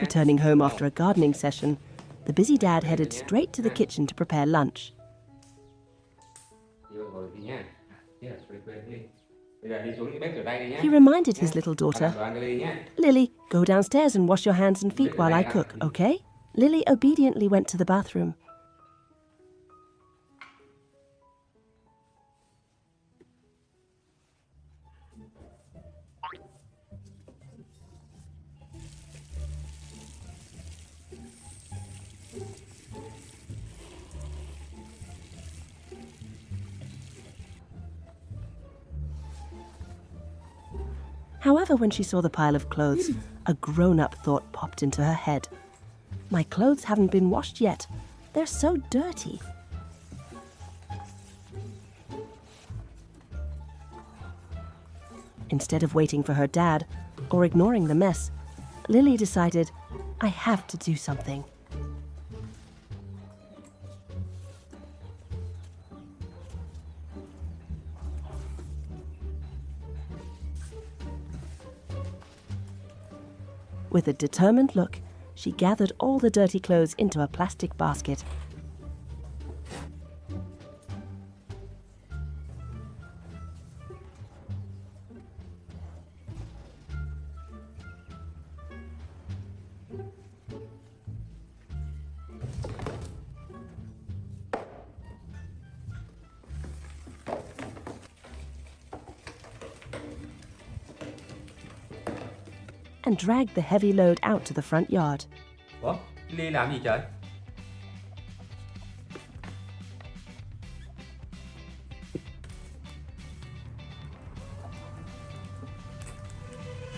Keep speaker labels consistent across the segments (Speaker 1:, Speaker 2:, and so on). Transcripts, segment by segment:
Speaker 1: Returning home after a gardening session, the busy dad headed straight to the kitchen to prepare lunch. He reminded his little daughter, "Lily, go downstairs and wash your hands and feet while I cook, okay?" Lily obediently went to the bathroom. However, when she saw the pile of clothes, a grown-up thought popped into her head. My clothes haven't been washed yet. They're so dirty. Instead of waiting for her dad or ignoring the mess, Lily decided, I have to do something. With a determined look, she gathered all the dirty clothes into a plastic basket. And dragged the heavy load out to the front yard.
Speaker 2: Ủa, Ly làm gì trời?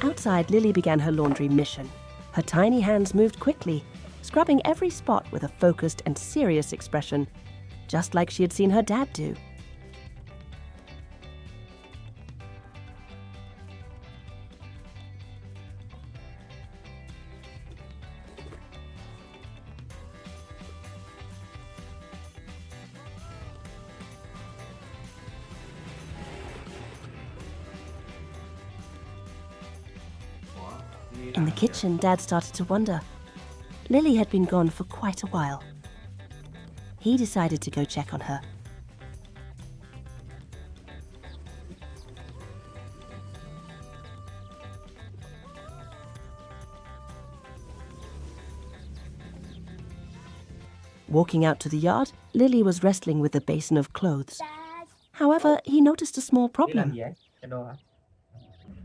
Speaker 1: Outside, Lily began her laundry mission. Her tiny hands moved quickly, scrubbing every spot with a focused and serious expression, just like she had seen her dad do. In the kitchen, Dad started to wonder. Lily had been gone for quite a while. He decided to go check on her. Walking out to the yard, Lily was wrestling with a basin of clothes. However, he noticed a small problem.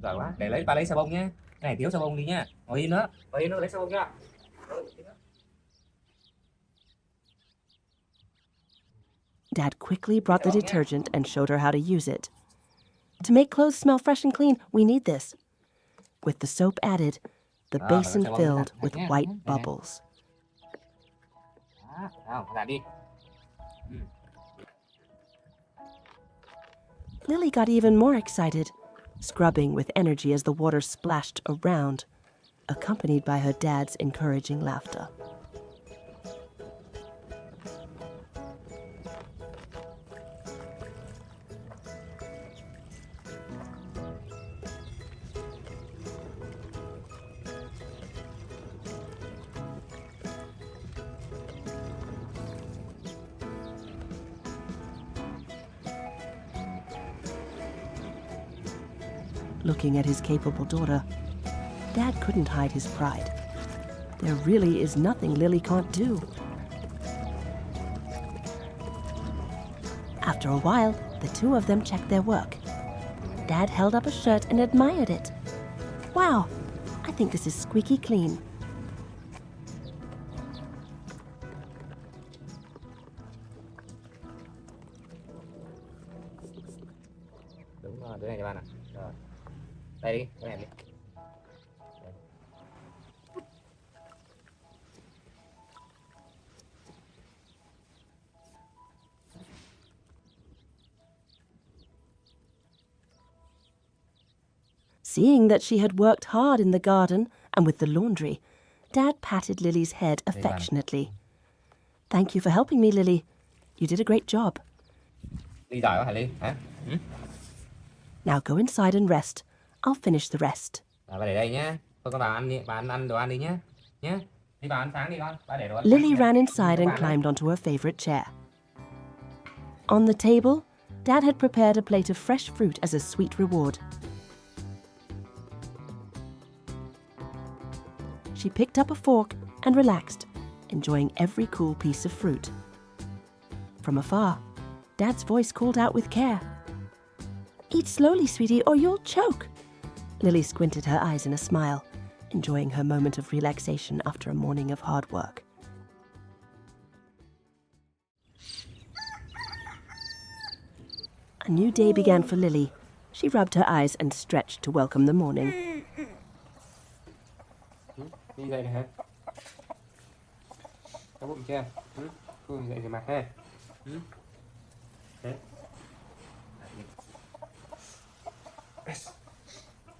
Speaker 2: Giỏi quá, để ta lấy xà bông nhé. Cái này thiếu xà bông đi nhá. Ngồi im đó, lấy xà bông nhá.
Speaker 1: Dad quickly brought the detergent and showed her how to use it. To make clothes smell fresh and clean, we need this. With the soap added, the basin filled with white bubbles. Lily got even more excited, scrubbing with energy as the water splashed around, accompanied by her dad's encouraging laughter. Looking at his capable daughter, Dad couldn't hide his pride. There really is nothing Lily can't do. After a while, the two of them checked their work. Dad held up a shirt and admired it. Wow, I think this is squeaky clean.
Speaker 2: Đúng rồi, đứa này cho bạn ạ. Rồi. Đây đi, cái này đi.
Speaker 1: Seeing that she had worked hard in the garden and with the laundry, Dad patted Lily's head affectionately. Thank you for helping me, Lily. You did a great job.
Speaker 2: Ly giỏi quá hả Ly? Hả?
Speaker 1: Now go inside and rest. I'll finish the rest.
Speaker 2: Và để đây nhá. Thôi con vào ăn đi, bà ăn đồ ăn đi nhé. Nhé. Đi vào ăn sáng đi con. Bà để đồ ăn sáng
Speaker 1: Lily
Speaker 2: đi.
Speaker 1: ran inside and
Speaker 2: Các bạn ơi.
Speaker 1: climbed onto her favorite chair. On the table, Dad had prepared a plate of fresh fruit as a sweet reward. She picked up a fork and relaxed, enjoying every cool piece of fruit. From afar, Dad's voice called out with care. "Eat slowly, sweetie, or you'll choke." Lily squinted her eyes in a smile, enjoying her moment of relaxation after a morning of hard work. A new day began for Lily. She rubbed her eyes and stretched to welcome the morning.
Speaker 2: Đi dậy này hả? Đau bụng chưa? Phương dậy rửa mặt ha. Đấy.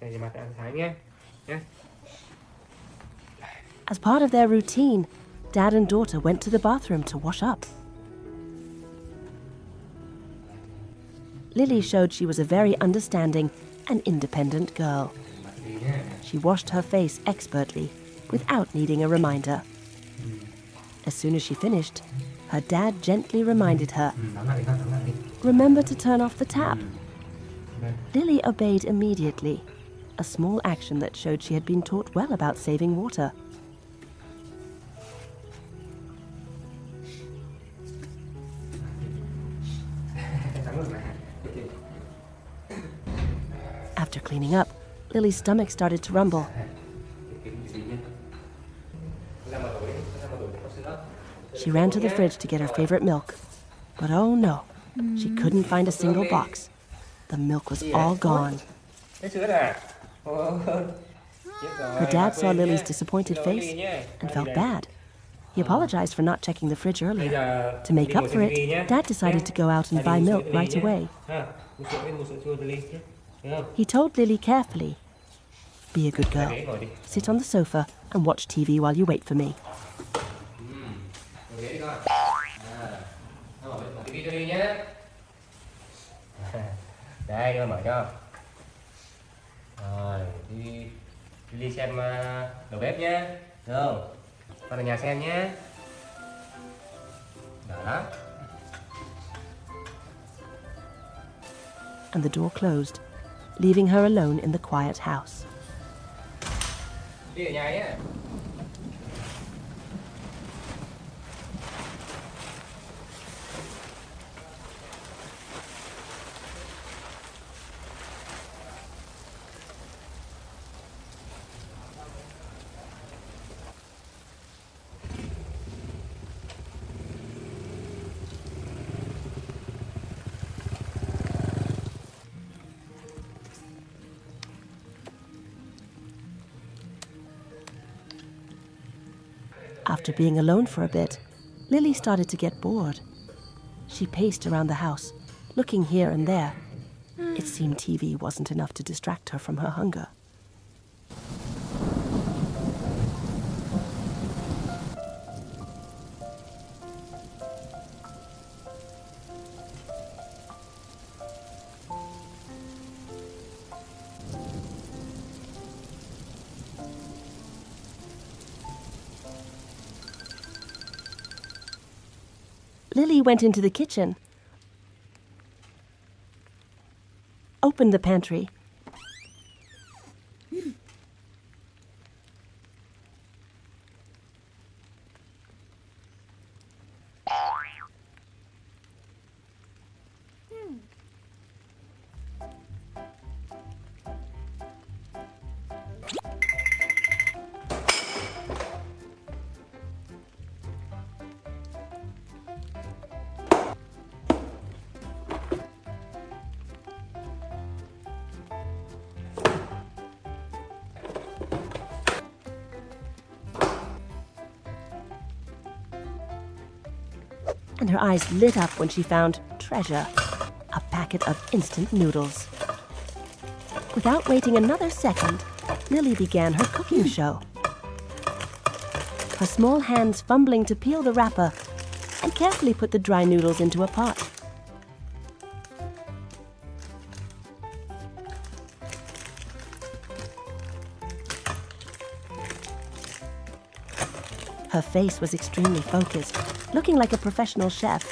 Speaker 2: Dậy rửa mặt ăn sáng nhé. Nhé.
Speaker 1: As part of their routine, Dad and daughter went to the bathroom to wash up. Lily showed she was a very understanding and independent girl. She washed her face expertly, without needing a reminder. As soon as she finished, her dad gently reminded her, "Remember to turn off the tap." Lily obeyed immediately, a small action that showed she had been taught well about saving water. After cleaning up, Lily's stomach started to rumble. She ran to the fridge to get her favorite milk. But oh no, she couldn't find a single box. The milk was all gone. Her dad saw Lily's disappointed face and felt bad. He apologized for not checking the fridge earlier. To make up for it, Dad decided to go out and buy milk right away. He told Lily carefully, "Be a good girl. Sit on the sofa and watch TV while you wait for me."
Speaker 2: Đây, đưa mở cho. Rồi, đi xem đầu bếp nhé. Được không? Con ở nhà xem nhé. Đó.
Speaker 1: And the door closed, leaving her alone in the quiet house.
Speaker 2: Đi ở nhà nhé.
Speaker 1: After being alone for a bit, Lily started to get bored. She paced around the house, looking here and there. It seemed TV wasn't enough to distract her from her hunger. Lily went into the kitchen, opened the pantry, and her eyes lit up when she found treasure, a packet of instant noodles. Without waiting another second, Lily began her cooking show. Her small hands fumbling to peel the wrapper and carefully put the dry noodles into a pot. Her face was extremely focused, looking like a professional chef.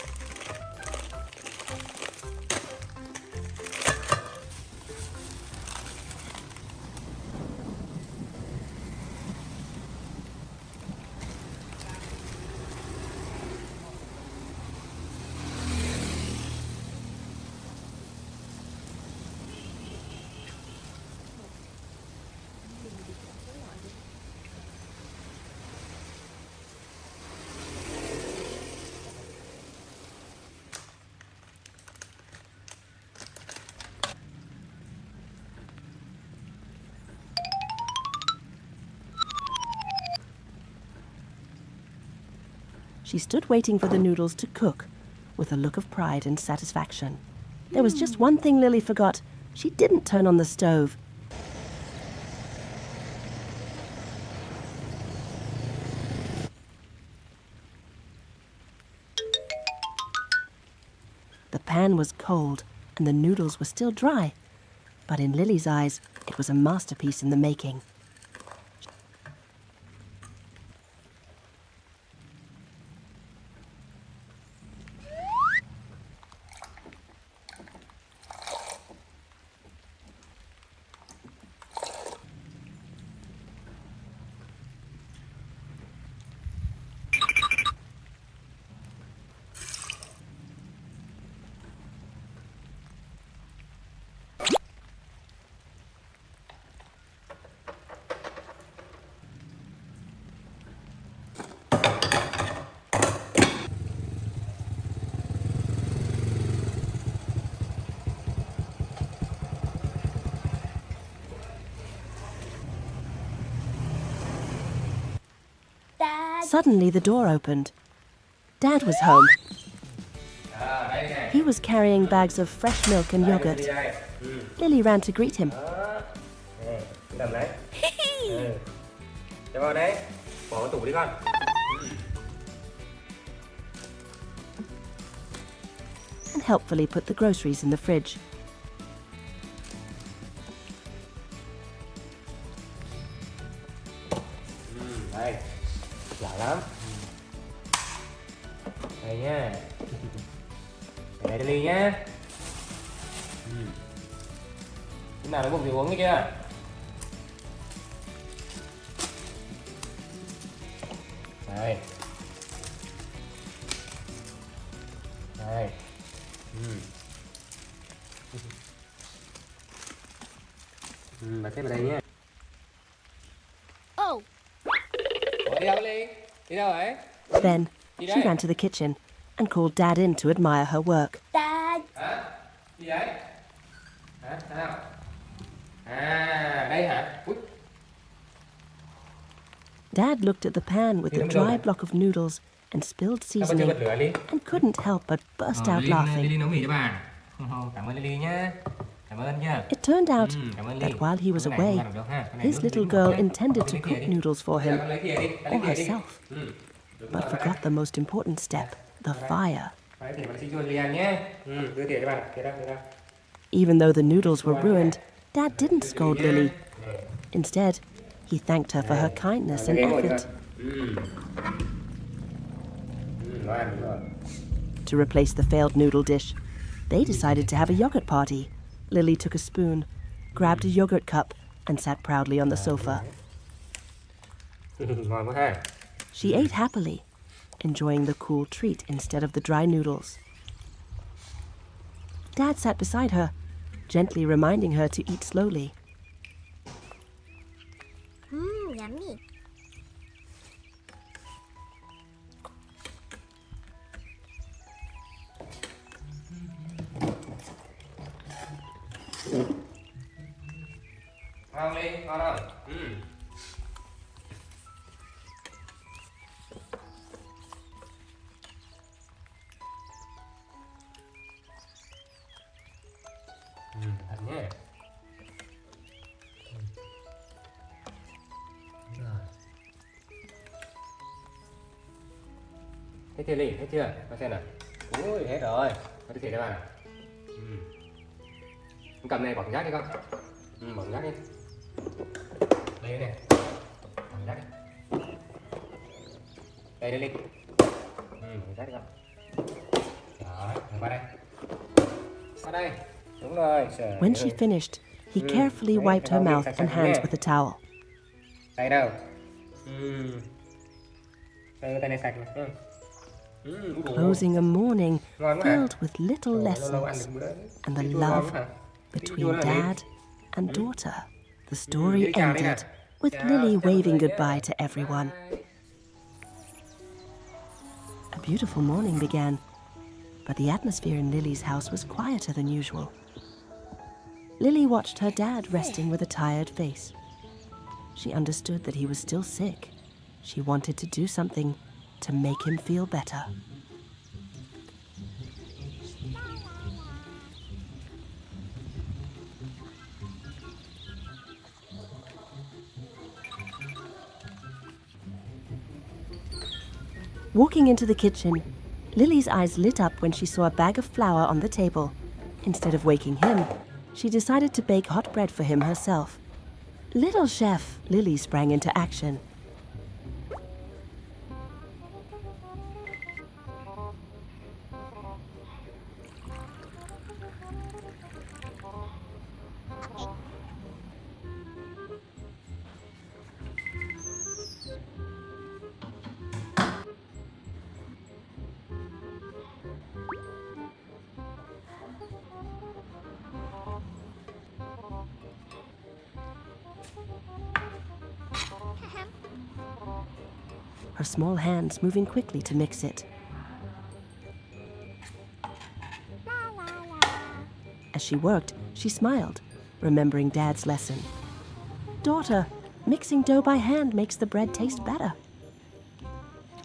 Speaker 1: She stood waiting for the noodles to cook with a look of pride and satisfaction. There was just one thing Lily forgot. She didn't turn on the stove. The pan was cold and the noodles were still dry, but in Lily's eyes, it was a masterpiece in the making. Suddenly, the door opened. Dad was home. He was carrying bags of fresh milk and yogurt. Lily ran to greet him.
Speaker 2: Cầm đấy. Cho vào đây. Bỏ vào tủ đi con.
Speaker 1: And helpfully put the groceries in the fridge.
Speaker 2: Đây. Giỏi lắm. Đây nha. Để đây Ly nhá. Lúc nào nó bụng thì uống nghe chưa? Đây. Đây. Bà xếp vào đây nhé.
Speaker 3: Oh.
Speaker 2: Ủa, đi đâu Ly? Đi đâu vậy?
Speaker 1: Then she ran to the kitchen and called Dad in to admire her work.
Speaker 3: Dad.
Speaker 2: Hả? Gì đấy? Hả? Sao? À, đây hả? Ui.
Speaker 1: Dad looked at the pan with the dry block of noodles and spilled
Speaker 2: Sao có chưa bật
Speaker 1: seasoning
Speaker 2: lửa Ly?
Speaker 1: and couldn't help but burst out laughing.
Speaker 2: Lily nấu mì cho bà. Cảm ơn Lily nhé. Cảm ơn nha.
Speaker 1: It turned out
Speaker 2: Cảm ơn
Speaker 1: that
Speaker 2: Ly.
Speaker 1: while he was
Speaker 2: Cái này
Speaker 1: away,
Speaker 2: không làm được ha. Cái này
Speaker 1: his
Speaker 2: nước
Speaker 1: little
Speaker 2: nước
Speaker 1: girl
Speaker 2: nhé.
Speaker 1: intended
Speaker 2: Con
Speaker 1: to
Speaker 2: lấy
Speaker 1: cook
Speaker 2: thìa đi.
Speaker 1: noodles for him
Speaker 2: Con lấy thìa đi. Con
Speaker 1: or
Speaker 2: lấy thìa đi.
Speaker 1: herself,
Speaker 2: Đúng
Speaker 1: but
Speaker 2: rồi.
Speaker 1: forgot the most important step, the fire.
Speaker 2: Lấy thìa bạn xin cho Lian nhé. Đưa thìa cho bạn. Thìa đâu, thìa đâu.
Speaker 1: Even though the noodles were ruined, Dad didn't scold Lily. Instead, he thanked her for her kindness and effort.
Speaker 2: Ngon, đúng rồi.
Speaker 1: To replace the failed noodle dish, they decided to have a yogurt party. Lily took a spoon, grabbed a yogurt cup, and sat proudly on the sofa.
Speaker 2: Ngon quá ha.
Speaker 1: She ate happily, enjoying the cool treat instead of the dry noodles. Dad sat beside her, gently reminding her to eat slowly.
Speaker 3: Yummy.
Speaker 2: Ngon Ly, ngon không? Thật nhé. Hết chưa Ly? Hết chưa? Con xem nào. Ui, hết rồi. Có đưa thìa cho bạn nào. Con cầm này bỏ thùng rác đi con. Bỏ thùng rác đi. Đây này. Bỏ thùng rác đi. Đây Lily. Rát đi con. Đó, qua đây. Qua đây. Đúng rồi. Trời
Speaker 1: When she
Speaker 2: ơi.
Speaker 1: finished, he carefully wiped her mouth and hands with a towel.
Speaker 2: Đây đâu. Đây tay này sạch này.
Speaker 1: Closing a morning
Speaker 2: Ngon quá hả?
Speaker 1: filled with little
Speaker 2: Lâu lâu ăn
Speaker 1: lessons
Speaker 2: được bữa.
Speaker 1: and the
Speaker 2: Tí chua ngon
Speaker 1: love
Speaker 2: quá hả?
Speaker 1: between dad and daughter. The story
Speaker 2: Lily chào đi nè.
Speaker 1: ended with
Speaker 2: Chào,
Speaker 1: Lily
Speaker 2: chào mọi
Speaker 1: waving
Speaker 2: người nhé.
Speaker 1: goodbye to everyone.
Speaker 2: Bye.
Speaker 1: A beautiful morning began, but the atmosphere in Lily's house was quieter than usual. Lily watched her dad resting with a tired face. She understood that he was still sick. She wanted to do something to make him feel better. Walking into the kitchen, Lily's eyes lit up when she saw a bag of flour on the table. Instead of waking him, she decided to bake hot bread for him herself. Little chef, Lily sprang into action. Her small hands moving quickly to mix it. As she worked, she smiled, remembering Dad's lesson. Daughter, mixing dough by hand makes the bread taste better.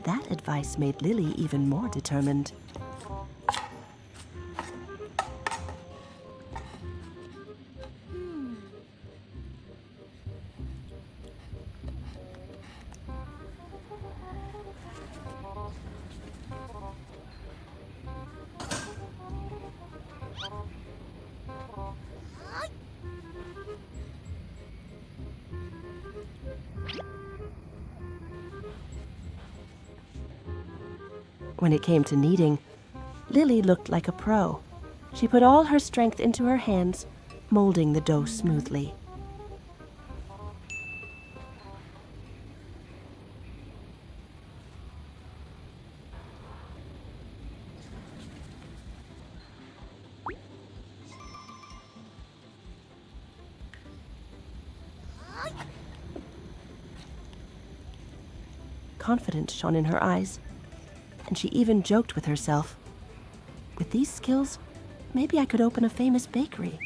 Speaker 1: That advice made Lily even more determined. When it came to kneading, Lily looked like a pro. She put all her strength into her hands, molding the dough smoothly. Confidence shone in her eyes, and she even joked with herself. With these skills, maybe I could open a famous bakery.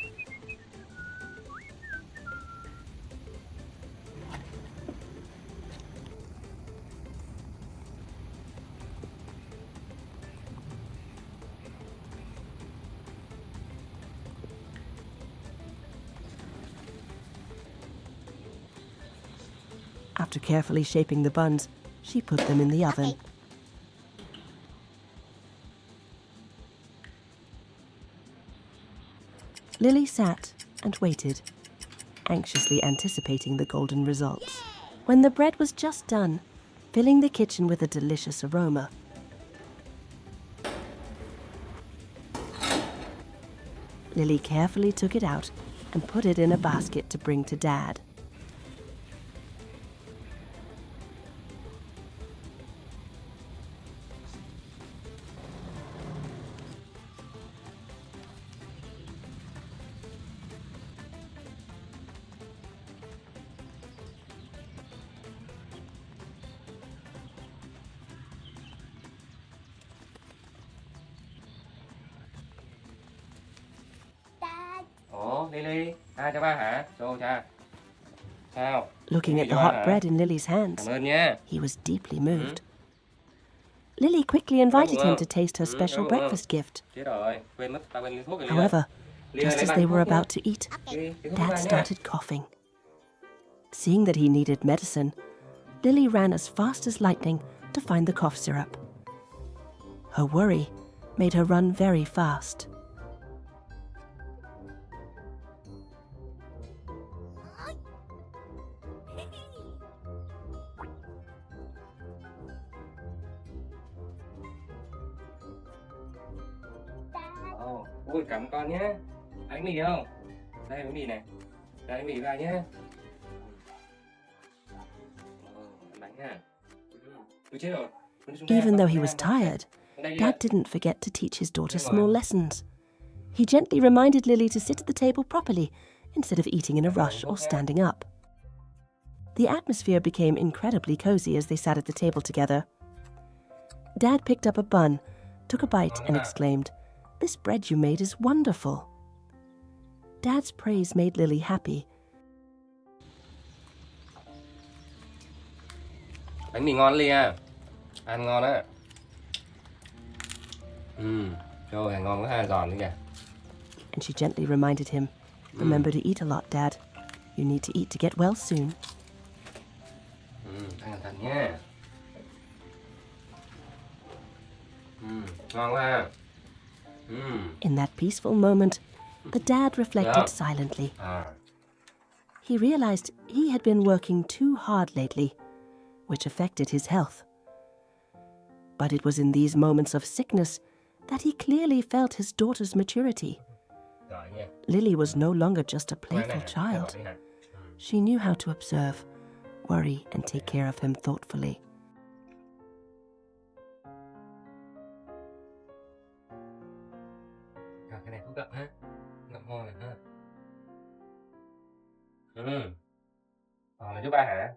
Speaker 1: After carefully shaping the buns, she put them in the oven. Lily sat and waited, anxiously anticipating the golden results. When the bread was just done, filling the kitchen with a delicious aroma, Lily carefully took it out and put it in a basket to bring to Dad.
Speaker 3: Dad.
Speaker 2: Ủa Lily, cho ba hả? Cha. Sao?
Speaker 1: Looking at the hot bread in Lily's hands,
Speaker 2: Cảm ơn nha.
Speaker 1: he was deeply moved. Lily quickly invited him to taste her special
Speaker 2: cảm ơn.
Speaker 1: breakfast gift.
Speaker 2: Chết rồi, quên mất, tao quên ly thuốc rồi.
Speaker 1: However, just as they were about to eat,
Speaker 2: Dad
Speaker 1: Dad started coughing. Seeing that he needed medicine, Lily ran as fast as lightning to find the cough syrup. Her worry made her run very fast.
Speaker 2: Ui, cảm ơn con nhé. Bánh mì không? Đây bánh mì này. Đây bánh mì vào nhé. Bánh nha. Ui, chết rồi.
Speaker 1: Even though he was tired, Dad didn't forget to teach his daughter small lessons. He gently reminded Lily to sit at the table properly instead of eating in a rush or standing up. The atmosphere became incredibly cozy as they sat at the table together. Dad picked up a bun, took a bite, and exclaimed, "This bread you made is wonderful." Dad's praise made Lily happy.
Speaker 2: Bánh mì ngon Lily à? Ăn ngon á. Trời ơi, ngon quá ha, giòn đấy kìa.
Speaker 1: And she gently reminded him, "Remember to eat a lot, Dad. You need to eat to get well soon."
Speaker 2: Ăn cẩn thận nhé. Ngon quá ha.
Speaker 1: In that peaceful moment, the dad reflected silently. He realized he had been working too hard lately, which affected his health. But it was in these moments of sickness that he clearly felt his daughter's maturity. Lily was no longer just a playful child. She knew how to observe, worry, and take care of him thoughtfully.
Speaker 2: Cái này cũng ngậm ha. Ngậm ngon này ha. Là giúp ba hả?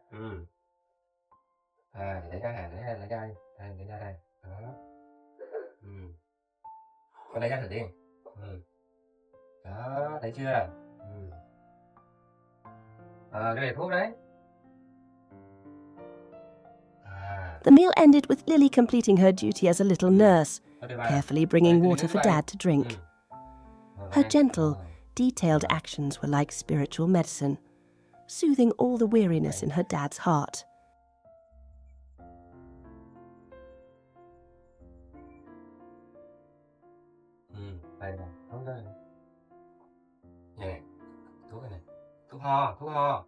Speaker 2: Để lấy ra hả? Lấy ra đây. Đây, lấy ra đây. Đó. Con lấy ra thử đi. Đó, thấy chưa? Cái này thuốc đấy.
Speaker 1: The meal ended with Lily completing her duty as a little nurse, carefully bringing water for Dad to drink. Her gentle, detailed actions were like spiritual medicine, soothing all the weariness in her dad's heart.
Speaker 2: Đây này, thuốc đây. Này, thuốc này. Thuốc ho.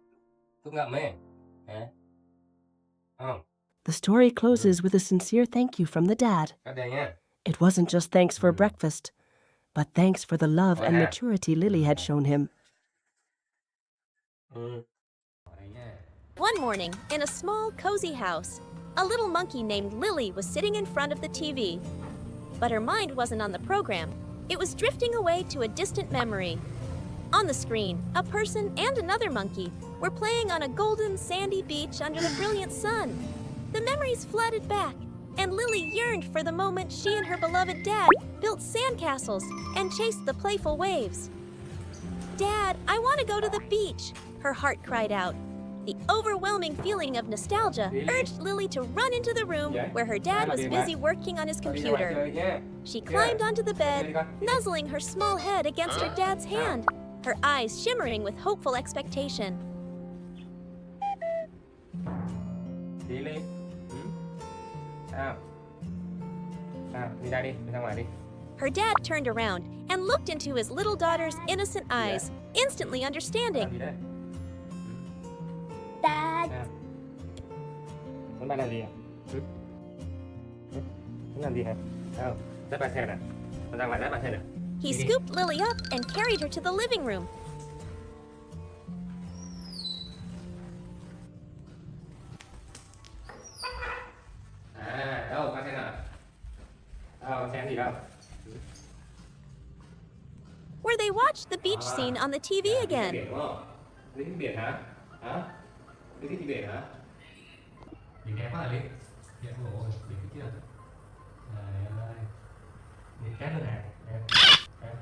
Speaker 2: Thuốc ngậm ấy.
Speaker 1: The story closes with a sincere thank you from the dad. It wasn't just thanks for breakfast, but thanks for the love and maturity Lily had shown him.
Speaker 4: One morning, in a small, cozy house, a little monkey named Lily was sitting in front of the TV. But her mind wasn't on the program. It was drifting away to a distant memory. On the screen, a person and another monkey were playing on a golden, sandy beach under the brilliant sun. The memories flooded back, and Lily yearned for the moment she and her beloved dad built sandcastles and chased the playful waves. "Dad, I want to go to the beach," her heart cried out. The overwhelming feeling of nostalgia urged Lily to run into the room where her dad was busy working on his computer. She climbed onto the bed, nuzzling her small head against her dad's hand, her eyes shimmering with hopeful expectation.
Speaker 2: Lily. Đi ra đi ra ngoài đi.
Speaker 4: Her dad turned around and looked into his little daughter's innocent eyes, instantly understanding.
Speaker 3: Dad.
Speaker 2: Muốn ba làm gì à? Muốn làm gì hả? Không, dắt ba xe nè. Con ra ngoài dắt ba xe nè.
Speaker 4: He scooped Lily up and carried her to the living room.
Speaker 2: Đâu, ba xe nào? Đâu, xe gì đâu?
Speaker 4: Where they watched the beach scene on the TV again.
Speaker 2: Biển đúng không? Đi thích biển hả? Hả? Đi thích biển hả? Biển đẹp quá hả Linh? Đẹp rồi, biển chưa? Trời ơi. Biển khác nữa nè. Đẹp.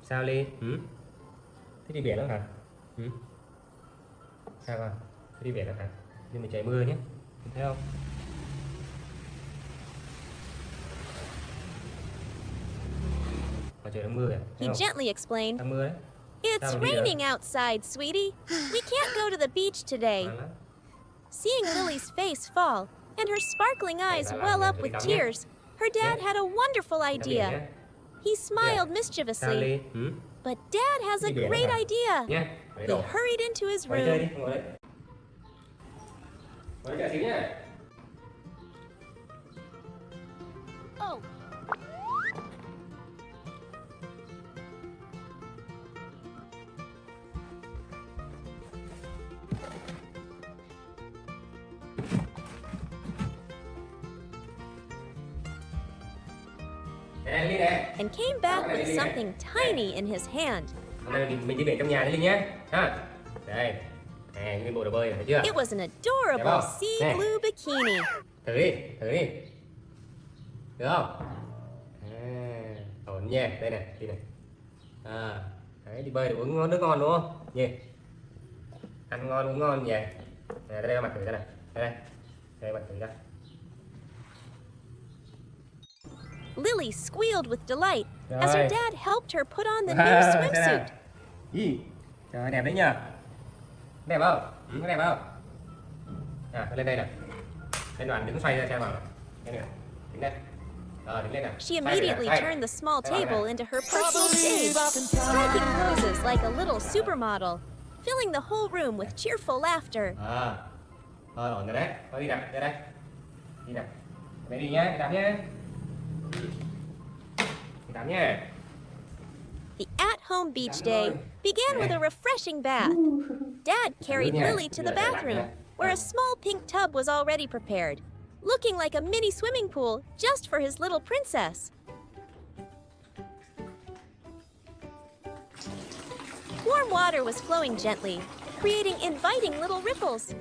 Speaker 2: Sao Ly? Thích đi biển lắm hả? Sao con? Thích đi biển lắm hả? Nhưng mà trời mưa nhé. Thấy không? Mà trời đang mưa kìa.
Speaker 4: He gently explained,
Speaker 2: Đang mưa đấy.
Speaker 4: "It's raining outside, sweetie. We can't go to the beach today." Seeing Lily's face fall and her sparkling eyes well up with tears, her dad had a wonderful idea. He smiled mischievously. But Dad has a great idea. He hurried into his room.
Speaker 2: Quay lại xíu nhá.
Speaker 4: Oh,
Speaker 2: Nè, Linh nè.
Speaker 4: and came back with something tiny in his hand.
Speaker 2: Hôm nay mình đi biển trong nhà đấy Linh nhé. Ha. Đây. Nè, những cái bộ đồ bơi này, thấy chưa?
Speaker 4: It was an adorable
Speaker 2: Wow.
Speaker 4: sea
Speaker 2: Hey.
Speaker 4: blue bikini.
Speaker 2: Thử đi, thử đi. Được không? Ổn nha, đây này, đi này. Đấy, đi bơi được uống nước ngon đúng không? Gì? Ăn ngon uống ngon vậy. Nè, đây mặt thử ra này. Đây mặt thử ra.
Speaker 4: Lily squealed with delight as
Speaker 2: Rồi.
Speaker 4: her dad helped her put on the new swimsuit.
Speaker 2: Gì? Trời đẹp đấy nhờ. Đẹp không? Có đẹp không? Lên đây nè. Lên đoàn đứng xoay ra xem nào. Đây nè. Đứng đây. Rồi đứng lên nè.
Speaker 4: She immediately turned the small table into her personal stage, striking poses like a little supermodel, filling the whole room with cheerful laughter.
Speaker 2: Rồi ổn rồi đấy. Thôi đi nè, ra đây. Đi nè. Mày đi nhá, đi tắm nhá. Đi tắm nhá.
Speaker 4: The at-home beach day began with a refreshing bath. Dad carried Lily to the bathroom, where a small pink tub was already prepared, looking like a mini swimming pool just for his little princess. Warm water was flowing gently, creating inviting little ripples.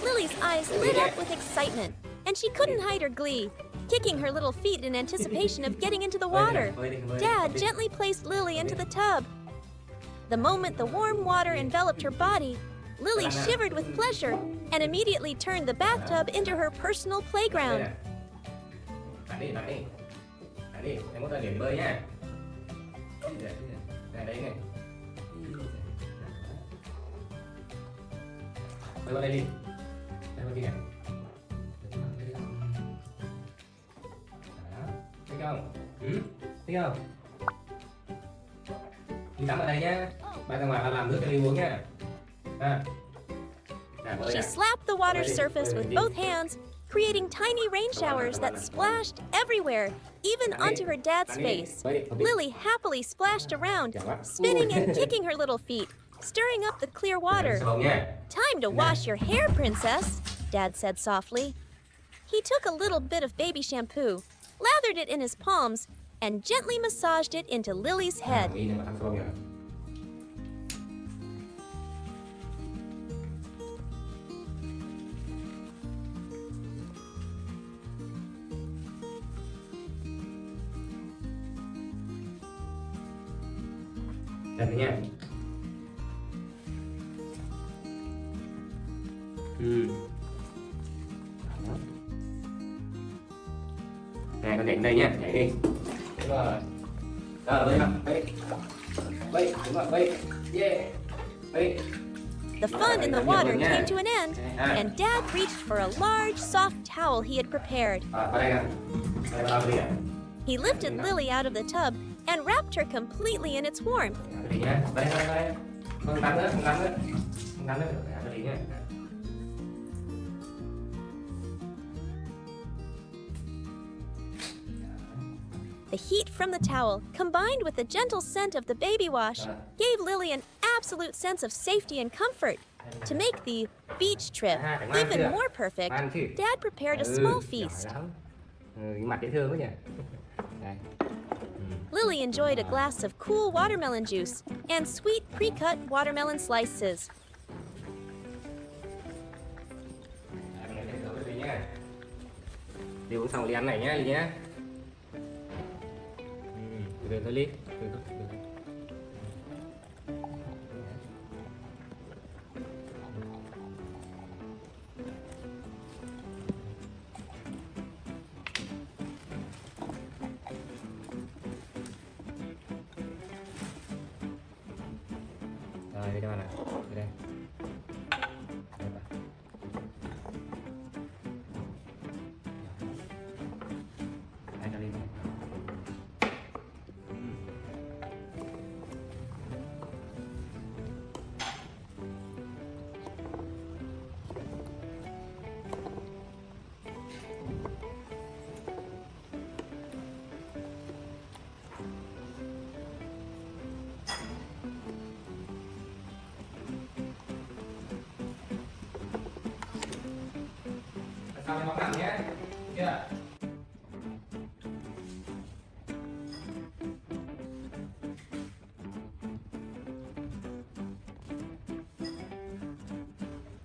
Speaker 4: Lily's eyes lit up with excitement, and she couldn't hide her glee, kicking her little feet in anticipation of getting into the water. Dad gently placed Lily into the tub. The moment the warm water enveloped her body, Lily shivered with pleasure and immediately turned the bathtub into her personal playground.
Speaker 2: Bạn đi. Em muốn ra biển bơi nha. Đây này. Bơi qua đây đi. Đây qua đi nè. Thấy không? Thấy không? Đi tắm ở đây nhá. Bạn ra ngoài làm nước cho đi uống nhá.
Speaker 4: She slapped the water surface with both hands, creating tiny rain showers that splashed everywhere, even onto her dad's face. Lily happily splashed around, spinning and kicking her little feet, stirring up the clear water. Time to wash your hair, princess, Dad said softly. He took a little bit of baby shampoo, lathered it in his palms, and gently massaged it into Lily's head.
Speaker 2: Đây nha. Nè, con nhảy đây nhá, nhảy đi. Đúng rồi. Rồi, bơi nào, bơi, đúng rồi, bơi, yeah, bơi.
Speaker 4: The fun in the water came to an end, and Dad reached for a large, soft towel he had prepared.
Speaker 2: Vào đây nè, đây vào đây nè.
Speaker 4: He lifted Lily out of the tub and wrapped her completely in its warmth.
Speaker 2: Đây nhá, đây. Không tắm nữa. Đây nhá.
Speaker 4: The heat from the towel, combined with the gentle scent of the baby wash, gave Lily an absolute sense of safety and comfort. To make the beach trip even more perfect, Dad prepared a small feast.
Speaker 2: Mặt dễ thương quá nhỉ. Đây.
Speaker 4: Lily enjoyed a glass of cool watermelon juice and sweet pre-cut watermelon slices.
Speaker 2: Đi uống xong đi ăn này nhá, Ly nhá. Từ thôi Ly. Từ. Rồi, đi đâu nào? Đi đây. Đây bà. Đây cho Ly. đừng mặc lạnh nhé. Chưa?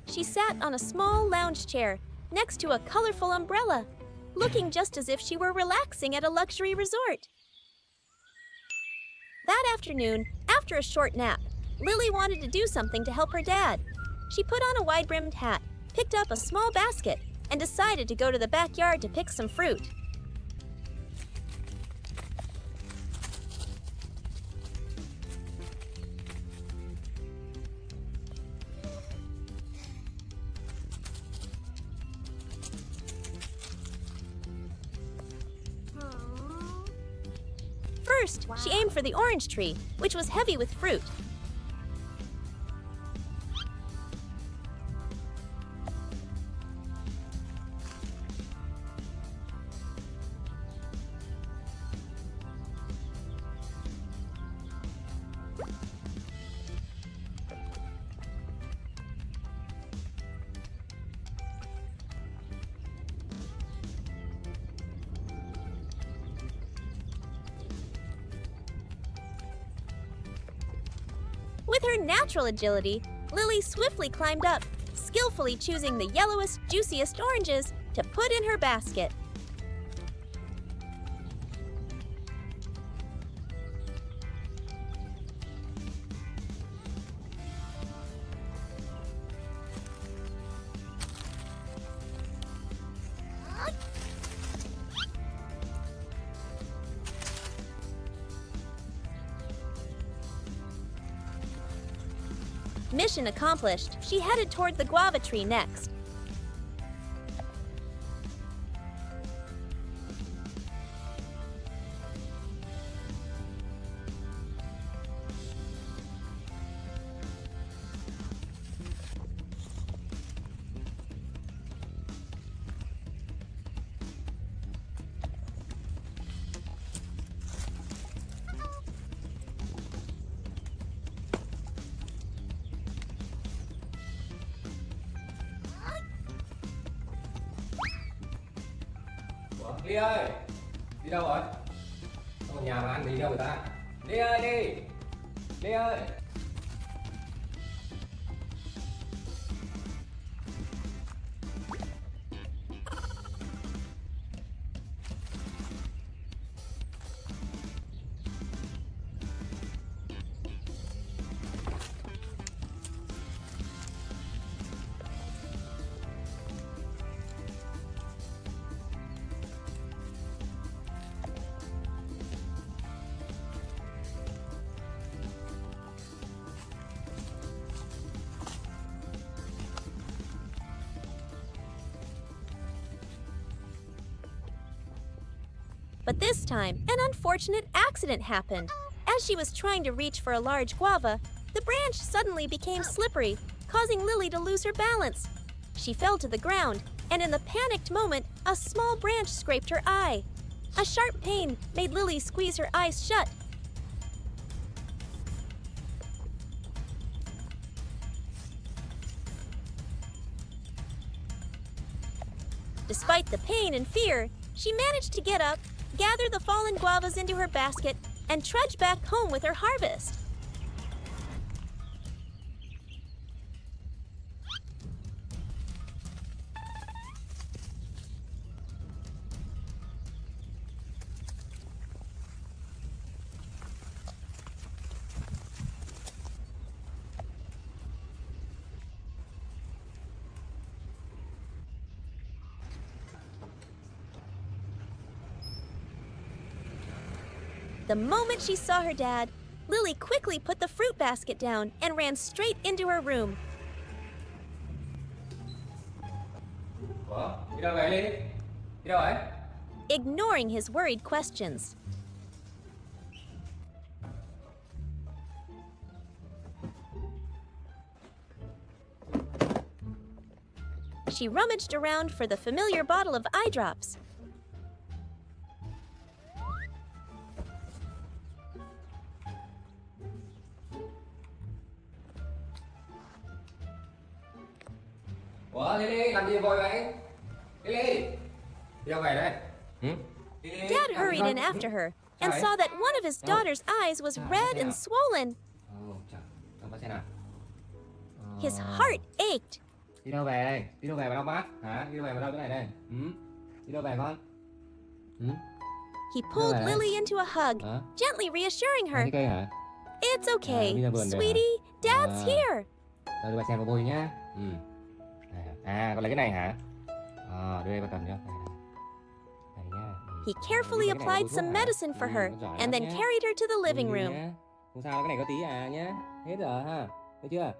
Speaker 4: She sat on a small lounge chair next to a colorful umbrella, looking just as if she were relaxing at a luxury resort. That afternoon, after a short nap, Lily wanted to do something to help her dad. She put on a wide-brimmed hat, picked up a small basket, and decided to go to the backyard to pick some fruit. First, she aimed for the orange tree, which was heavy with fruit. With her natural agility, Lily swiftly climbed up, skillfully choosing the yellowest, juiciest oranges to put in her basket. Mission accomplished, she headed toward the guava tree next.
Speaker 2: Ủa, Ly ơi, đi đâu rồi? Sao ở nhà mà ăn gì đâu người ta? Ly ơi, đi! Ly ơi!
Speaker 4: But this time, an unfortunate accident happened. As she was trying to reach for a large guava, the branch suddenly became slippery, causing Lily to lose her balance. She fell to the ground, and in the panicked moment, a small branch scraped her eye. A sharp pain made Lily squeeze her eyes shut. Despite the pain and fear, she managed to get up, gather the fallen guavas into her basket, and trudge back home with her harvest. The moment she saw her dad, Lily quickly put the fruit basket down and ran straight into her room.
Speaker 2: Ủa, đi đâu vậy Ly? Đi đâu vậy?
Speaker 4: Ignoring his worried questions. She rummaged around for the familiar bottle of eye drops.
Speaker 2: Ủa, Ly Ly, làm gì vội vậy? Lily, đi đâu về đây? Lily,
Speaker 4: Dad
Speaker 2: làm
Speaker 4: hurried
Speaker 2: gì
Speaker 4: in
Speaker 2: con?
Speaker 4: after her and
Speaker 2: Sorry.
Speaker 4: saw that one of his daughter's eyes was red and swollen.
Speaker 2: Trời, đâu có xem nào.
Speaker 4: His heart ached.
Speaker 2: Đi đâu về đây? Đi đâu về mà đau mắt? Hả? Đi đâu về mà đau chỗ này đây? Đi đâu về con?
Speaker 4: He pulled
Speaker 2: Hello.
Speaker 4: Lily into a hug,
Speaker 2: Hả?
Speaker 4: gently reassuring her,
Speaker 2: Đi cây hả?
Speaker 4: "It's okay,
Speaker 2: bây giờ vườn đây hả?
Speaker 4: sweetie. Dad's
Speaker 2: À.
Speaker 4: here."
Speaker 2: Đưa ba xem vào bôi nhá. Con lấy cái này hả? Đưa đây ba cầm cho. Này nhá.
Speaker 4: He carefully
Speaker 2: Cái này
Speaker 4: applied
Speaker 2: bôi thuốc
Speaker 4: some
Speaker 2: hả?
Speaker 4: medicine for her
Speaker 2: con giỏi
Speaker 4: and
Speaker 2: lắm
Speaker 4: then
Speaker 2: nhá.
Speaker 4: carried her to the living
Speaker 2: Đi
Speaker 4: room.
Speaker 2: nhá. Không sao đâu, cái này có tí à nhá. Hết rồi ha. Thấy chưa?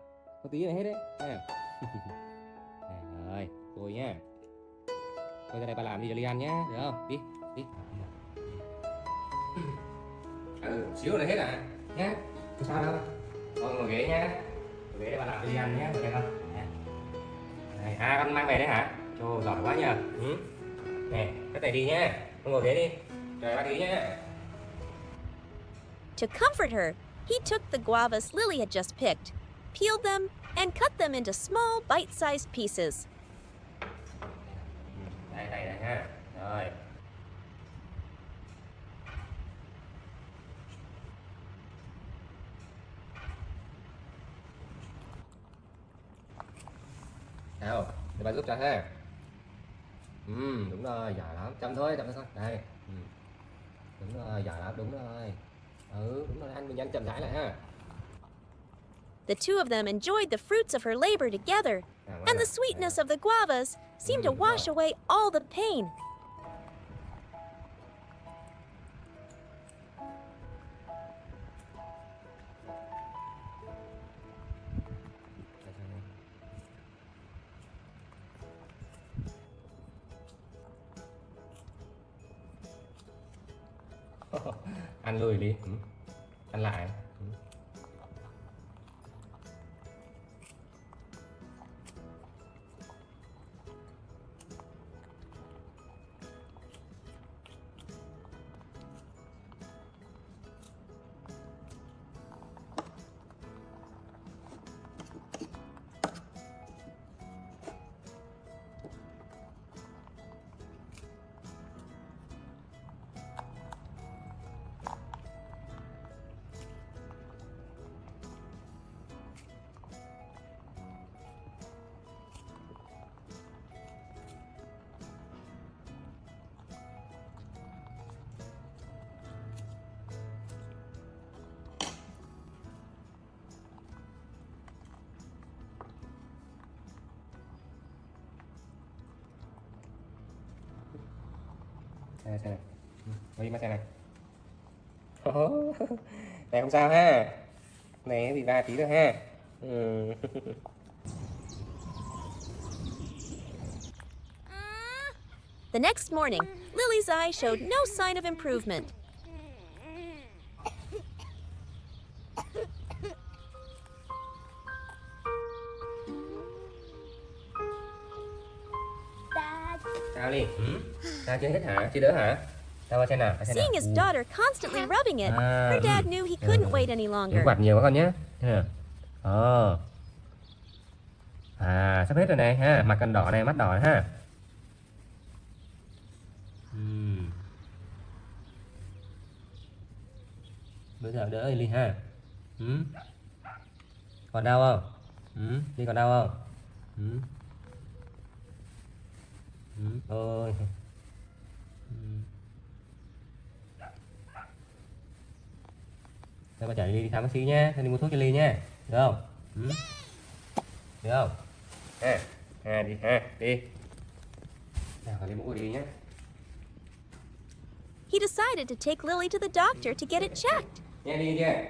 Speaker 2: Có tí là hết đấy. Đây. Rồi, bôi nhá. Thôi ra đây ba làm đi cho Ly ăn nhá, được không? Đi, đi. Xíu là hết à? Nhá. Không sao đâu. Con ngồi ghế nhá. Ngồi ghế để ba làm cho Ly ăn nhá, được không? Này, con mang về đấy hả? Trời, giỏi quá nhờ. Nè, cái này đi nhá. Con ngồi ghế đi. Trời, ba tí nhá.
Speaker 4: To comfort her, he took the guavas Lily had just picked, peeled them, and cut them into small, bite-sized pieces.
Speaker 2: Đây ha. Rồi. Nào, để bà giúp cho ha. Đúng rồi, giỏi lắm. Chậm thôi con. Đây. Đúng rồi, giỏi lắm, đúng rồi. Đúng rồi, mình ăn chậm rãi lại ha.
Speaker 4: The two of them enjoyed the fruits of her labor together, and the sweetness of the guavas seemed to wash away all the pain.
Speaker 2: Ăn lùi đi. Ăn lại. Xe này. Đi mà xe này. Này không sao ha. Này bị va tí nữa ha.
Speaker 4: The next morning, Lily's eye showed no sign of improvement.
Speaker 3: Dad.
Speaker 2: Sao Ly? Sao chưa hết hả? Chưa đỡ hả? Sao qua xem nào?
Speaker 4: Seeing his daughter constantly rubbing it, her dad knew he couldn't wait any
Speaker 2: Đừng
Speaker 4: longer.
Speaker 2: quạt nhiều quá con nhé. Sắp hết rồi này ha. Mặt cần đỏ này, mắt đỏ này ha. Bây giờ đỡ Ly ha. Còn đau không? Ly còn đau không? Ôi. Thôi bà chở Ly đi khám bác sĩ nhé. Thôi đi mua thuốc cho Ly nhé. Được không? Được không? Đi đi. Nào, còn lấy mũ đi nhé.
Speaker 4: He decided to take Lily to the doctor to get it checked.
Speaker 2: Nghe đi nha.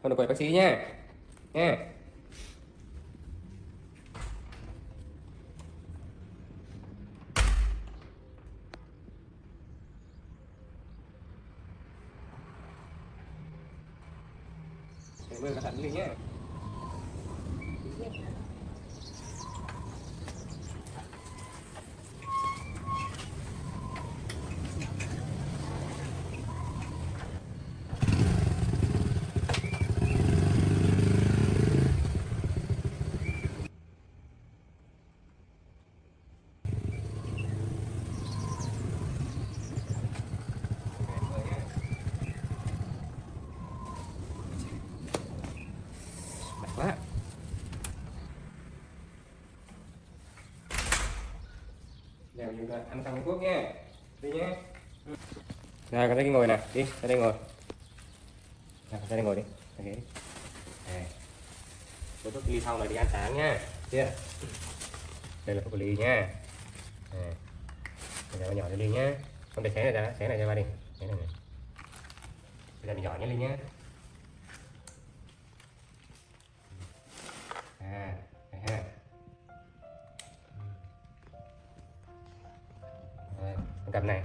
Speaker 2: Con được quay bác sĩ nha. Nha. Mời cẩn thận đi nhé. quá. Đèo chúng ta ăn xong cái thuốc nha. Đi nhé. Rồi, con đây ngồi nè, đi, ra đây ngồi. Ra đây ngồi đi, ra ghế đi. Này. Uống thuốc ly xong rồi đi ăn sáng nha. Chưa? Đây là thuốc ly nha. Này. Bây giờ mình nhỏ lên ly nhá. Con để xé này ra ba đi. Xé này này. Bây giờ mình nhỏ nhé ly nhá. Đây ha. Rồi, con cầm này.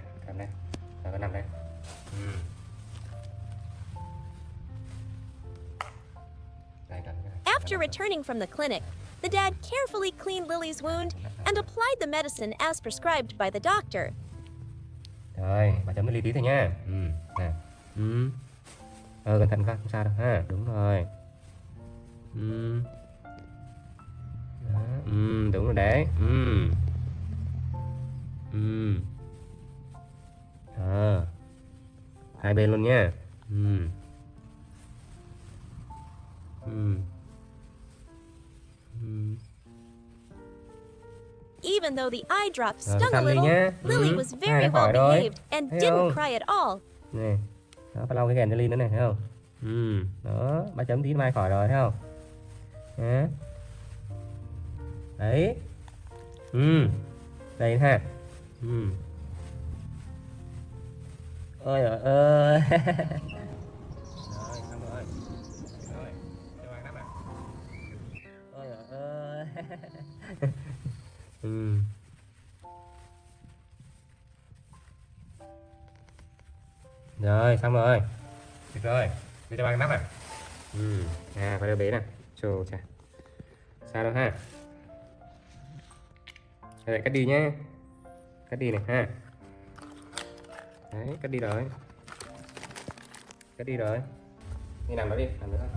Speaker 2: Rồi con nằm đây. Đây, cầm cái này.
Speaker 4: After returning from the clinic, the dad carefully cleaned Lily's wound and applied the medicine as prescribed by the doctor.
Speaker 2: Rồi, bà chấm cái ly tí thôi nha. Nè. Cẩn thận con, không sao đâu ha. Đúng rồi. Đó. Đúng rồi đấy. Hai bên luôn nha.
Speaker 4: Even though the eye drop
Speaker 2: Rồi,
Speaker 4: stung a
Speaker 2: xăm đi
Speaker 4: little,
Speaker 2: nhá.
Speaker 4: Lily was very
Speaker 2: Hai
Speaker 4: well
Speaker 2: khỏi rồi.
Speaker 4: behaved and
Speaker 2: Thấy
Speaker 4: didn't
Speaker 2: không?
Speaker 4: cry at all.
Speaker 2: Nè. Đó, bà lau cái ghèn cho ly nữa này, thấy không? Đó, bà chấm tí mai khỏi rồi, thấy không? Đó. Đấy. Đây ha. Ôi giời ơi. Rồi, xong rồi. Rồi, cho bạn nắp à. Ôi giời ơi. Rồi, xong rồi. Được rồi. Đi cho bạn nắp à. Phải đeo bế nè. Chồ chà. Sao đâu ha. Đây, cắt đi nhé. Cắt đi này ha. Đấy, cắt đi rồi. Cắt đi rồi. Đi nằm đó đi, nằm nữa thôi.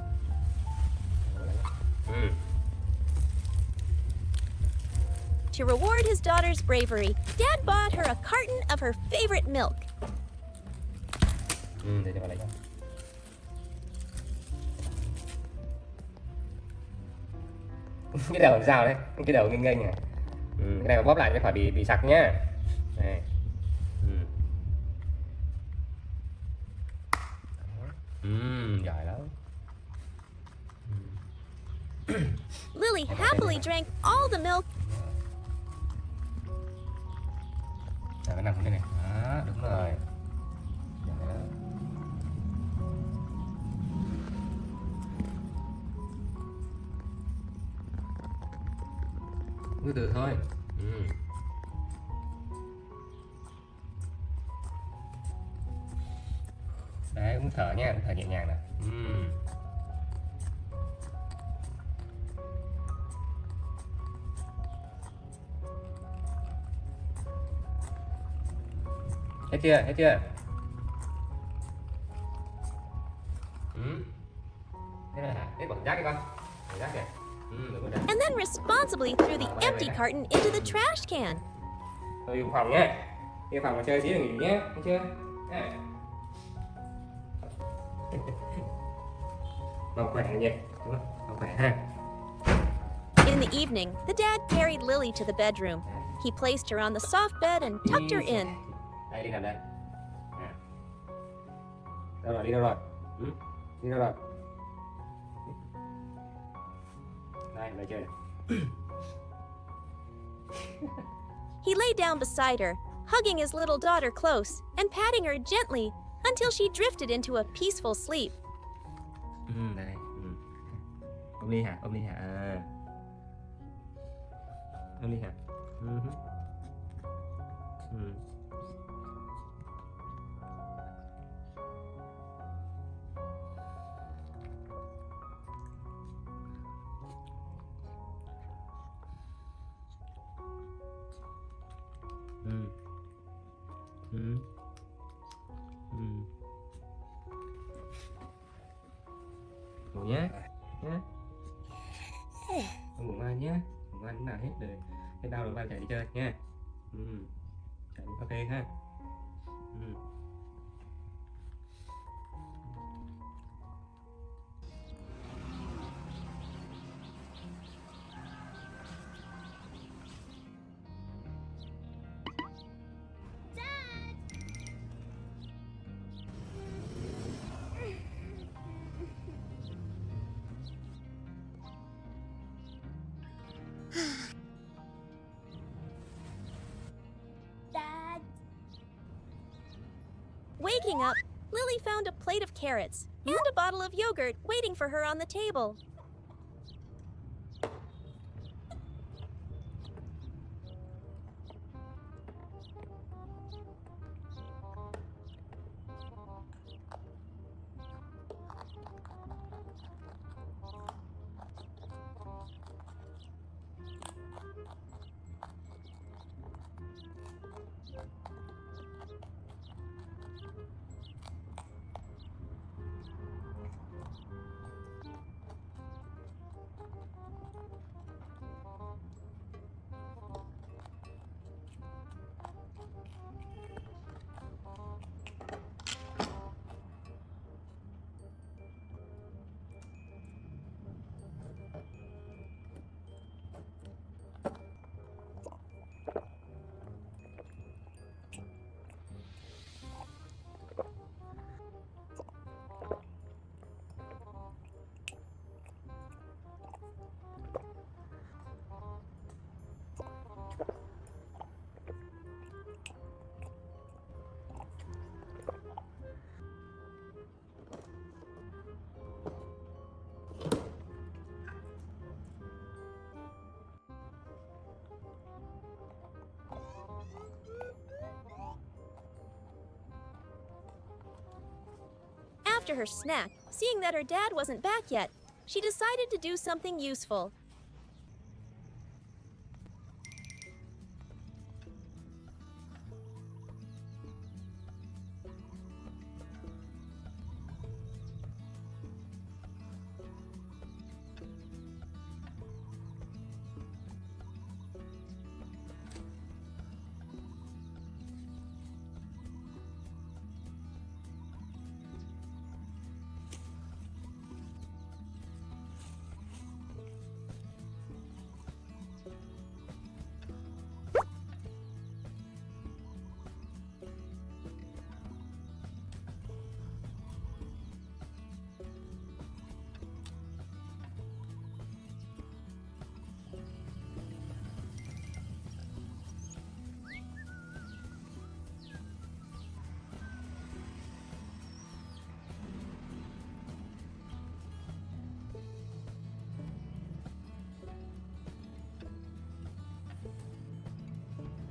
Speaker 4: To reward his daughter's bravery, Dad bought her a carton of her favorite milk.
Speaker 2: Để cho bà lấy cho. Cái đầu làm sao đấy? Cái đầu nghênh nghênh à? Cái này bóp lại cho khỏi bị sặc nhá. Này. Giỏi lắm.
Speaker 4: Lily happily drank all the milk.
Speaker 2: Rồi cái nằm xuống đây này. Đó, đúng rồi. Từ từ thôi. Đấy, uống thở nha, uống thở nhẹ nhàng nè. Hết chưa? Hết chưa? Thế là hết bỏ rác đi con. Bỏ rác kìa.
Speaker 4: And then responsibly threw the empty carton into the trash can.
Speaker 2: Thôi đi phòng nhé. Đi phòng mà chơi xíu rồi nghỉ nhé. Thấy chưa? Mau khỏe nhỉ? Đúng không? Mau khỏe ha.
Speaker 4: In the evening, the dad carried Lily to the bedroom. He placed her on the soft bed and tucked her in.
Speaker 2: Đây, đi nằm đây. Đâu rồi? Đi đâu rồi? Đi đâu rồi? Đây, đây chơi này.
Speaker 4: He lay down beside her, hugging his little daughter close and patting her gently until she drifted into a peaceful sleep.
Speaker 2: Đây. Ôm ly hả? Ôm ly hả? Ôm ly hả? Ngủ nhé. Nhé. Ngủ ngoan nhé. Ngủ ngoan lúc nào hết rồi. Hết đau rồi ba chạy đi chơi nha. Chạy đi cà phê ha.
Speaker 4: Waking up, Lily found a plate of carrots and a bottle of yogurt waiting for her on the table. After her snack, seeing that her dad wasn't back yet, she decided to do something useful.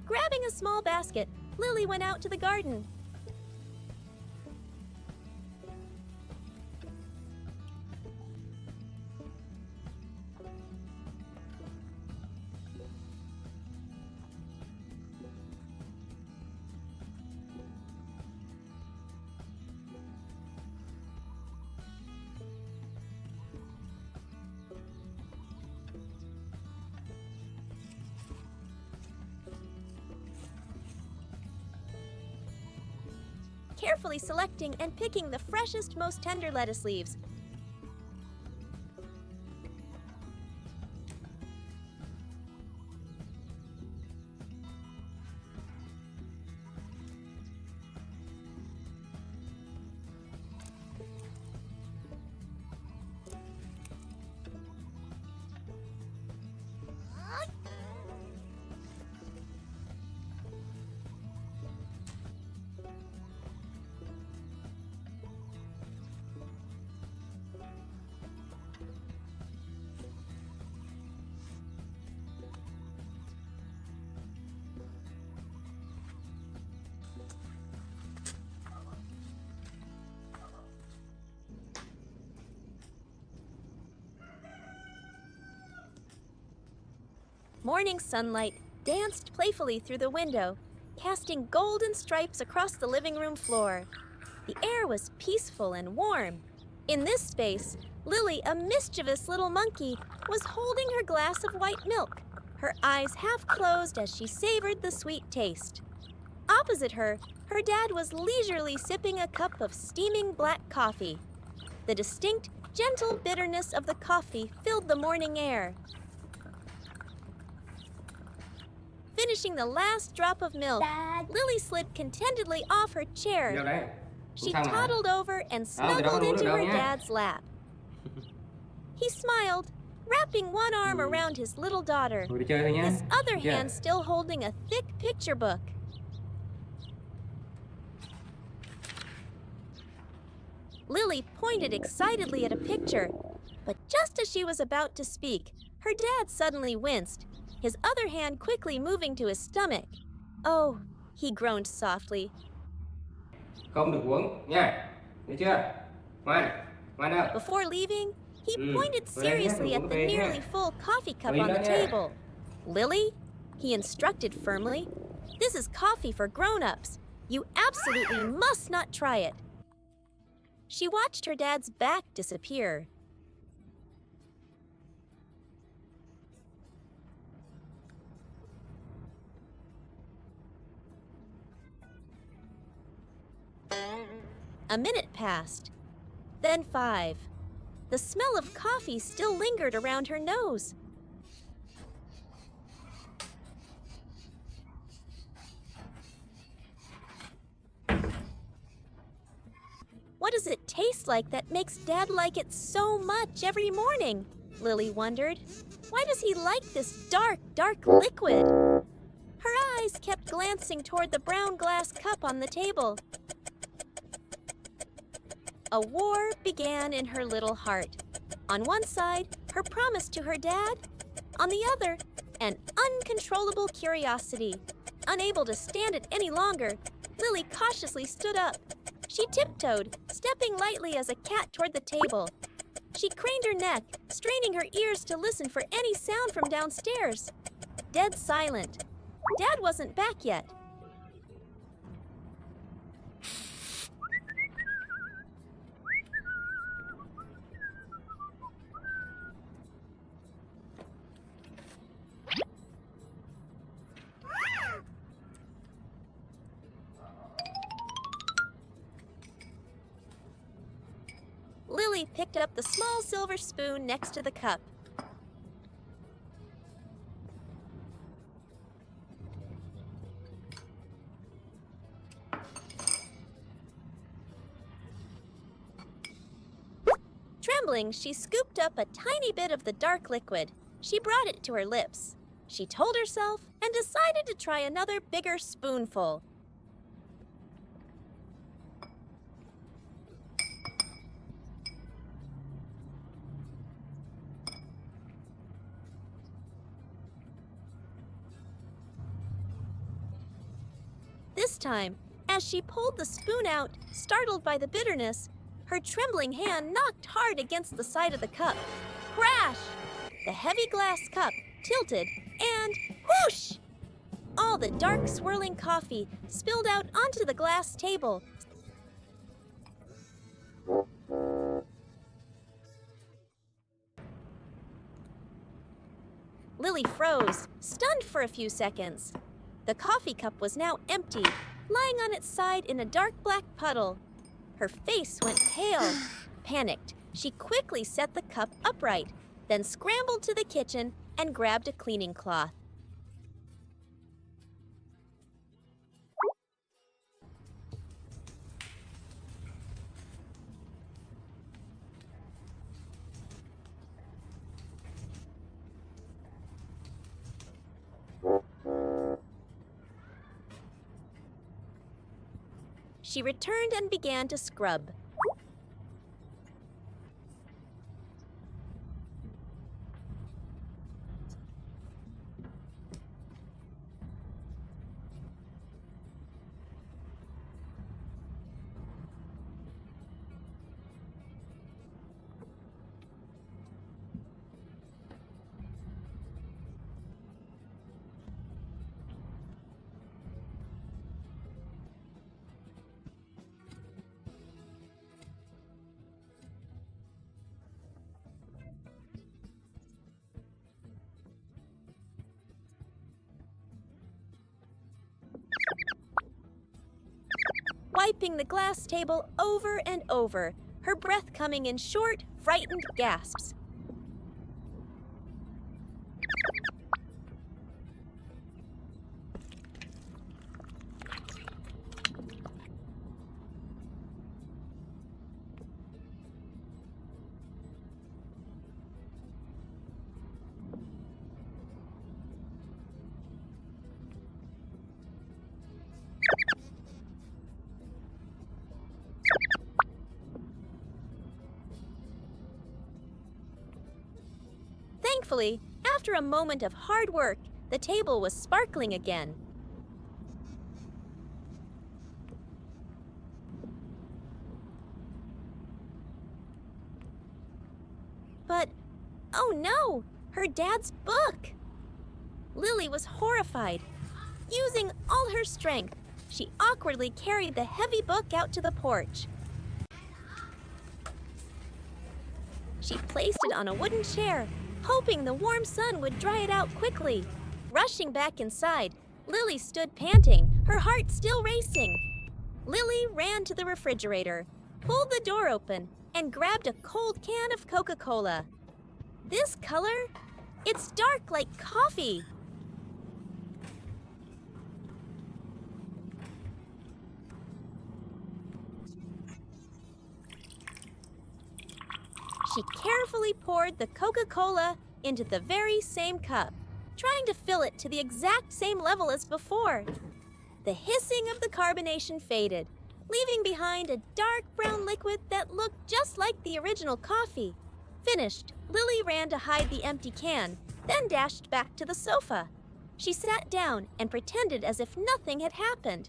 Speaker 4: Grabbing a small basket, Lily went out to the garden. Carefully selecting and picking the freshest, most tender lettuce leaves. Morning sunlight danced playfully through the window, casting golden stripes across the living room floor. The air was peaceful and warm. In this space, Lily, a mischievous little monkey, was holding her glass of white milk, her eyes half closed as she savored the sweet taste. Opposite her, her dad was leisurely sipping a cup of steaming black coffee. The distinct, gentle bitterness of the coffee filled the morning air. Finishing the last drop of milk,
Speaker 3: Dad.
Speaker 4: Lily slid contentedly off her
Speaker 2: Vô
Speaker 4: chair.
Speaker 2: đây.
Speaker 4: She
Speaker 2: Xong rồi.
Speaker 4: toddled over and
Speaker 2: thì đâu có
Speaker 4: snuggled
Speaker 2: đuổi
Speaker 4: into
Speaker 2: được đâu
Speaker 4: her
Speaker 2: nha.
Speaker 4: dad's lap. He smiled, wrapping one arm around his little daughter,
Speaker 2: Ngồi đi chơi thôi nha.
Speaker 4: his other
Speaker 2: Được chưa?
Speaker 4: hand still holding a thick picture book. Lily pointed excitedly at a picture, but just as she was about to speak, her dad suddenly winced, his other hand quickly moving to his stomach. Oh, he groaned softly.
Speaker 2: Không được uống nha. Nghe chưa? Ngoan, ngoan nào.
Speaker 4: Before leaving, he pointed
Speaker 2: Well, yeah,
Speaker 4: seriously at the
Speaker 2: okay, yeah.
Speaker 4: nearly full coffee cup
Speaker 2: Well,
Speaker 4: on the
Speaker 2: yeah.
Speaker 4: table. Lily, he instructed firmly, this is coffee for grown-ups. You absolutely must not try it. She watched her dad's back disappear. A minute passed, then 5. The smell of coffee still lingered around her nose. What does it taste like that makes Dad like it so much every morning? Lily wondered. Why does he like this dark, dark liquid? Her eyes kept glancing toward the brown glass cup on the table. A war began in her little heart. On one side, her promise to her dad. On the other, an uncontrollable curiosity. Unable to stand it any longer, Lily cautiously stood up. She tiptoed, stepping lightly as a cat toward the table. She craned her neck, straining her ears to listen for any sound from downstairs. Dead silent. Dad wasn't back yet. Lily picked up the small silver spoon next to the cup. Trembling, she scooped up a tiny bit of the dark liquid. She brought it to her lips. She told herself and decided to try another bigger spoonful. This time, as she pulled the spoon out, startled by the bitterness, her trembling hand knocked hard against the side of the cup. Crash! The heavy glass cup tilted and whoosh! All the dark swirling coffee spilled out onto the glass table. Lily froze, stunned for a few seconds. The coffee cup was now empty, lying on its side in a dark black puddle. Her face went pale. Panicked, she quickly set the cup upright, then scrambled to the kitchen and grabbed a cleaning cloth. She returned and began to scrub. Wiping the glass table over and over, her breath coming in short, frightened gasps. Thankfully, after a moment of hard work, the table was sparkling again. But, oh no, her dad's book! Lily was horrified. Using all her strength, she awkwardly carried the heavy book out to the porch. She placed it on a wooden chair, hoping the warm sun would dry it out quickly. Rushing back inside, Lily stood panting, her heart still racing. Lily ran to the refrigerator, pulled the door open, and grabbed a cold can of Coca-Cola. This color? It's dark like coffee. She carefully poured the Coca-Cola into the very same cup, trying to fill it to the exact same level as before. The hissing of the carbonation faded, leaving behind a dark brown liquid that looked just like the original coffee. Finished, Lily ran to hide the empty can, then dashed back to the sofa. She sat down and pretended as if nothing had happened.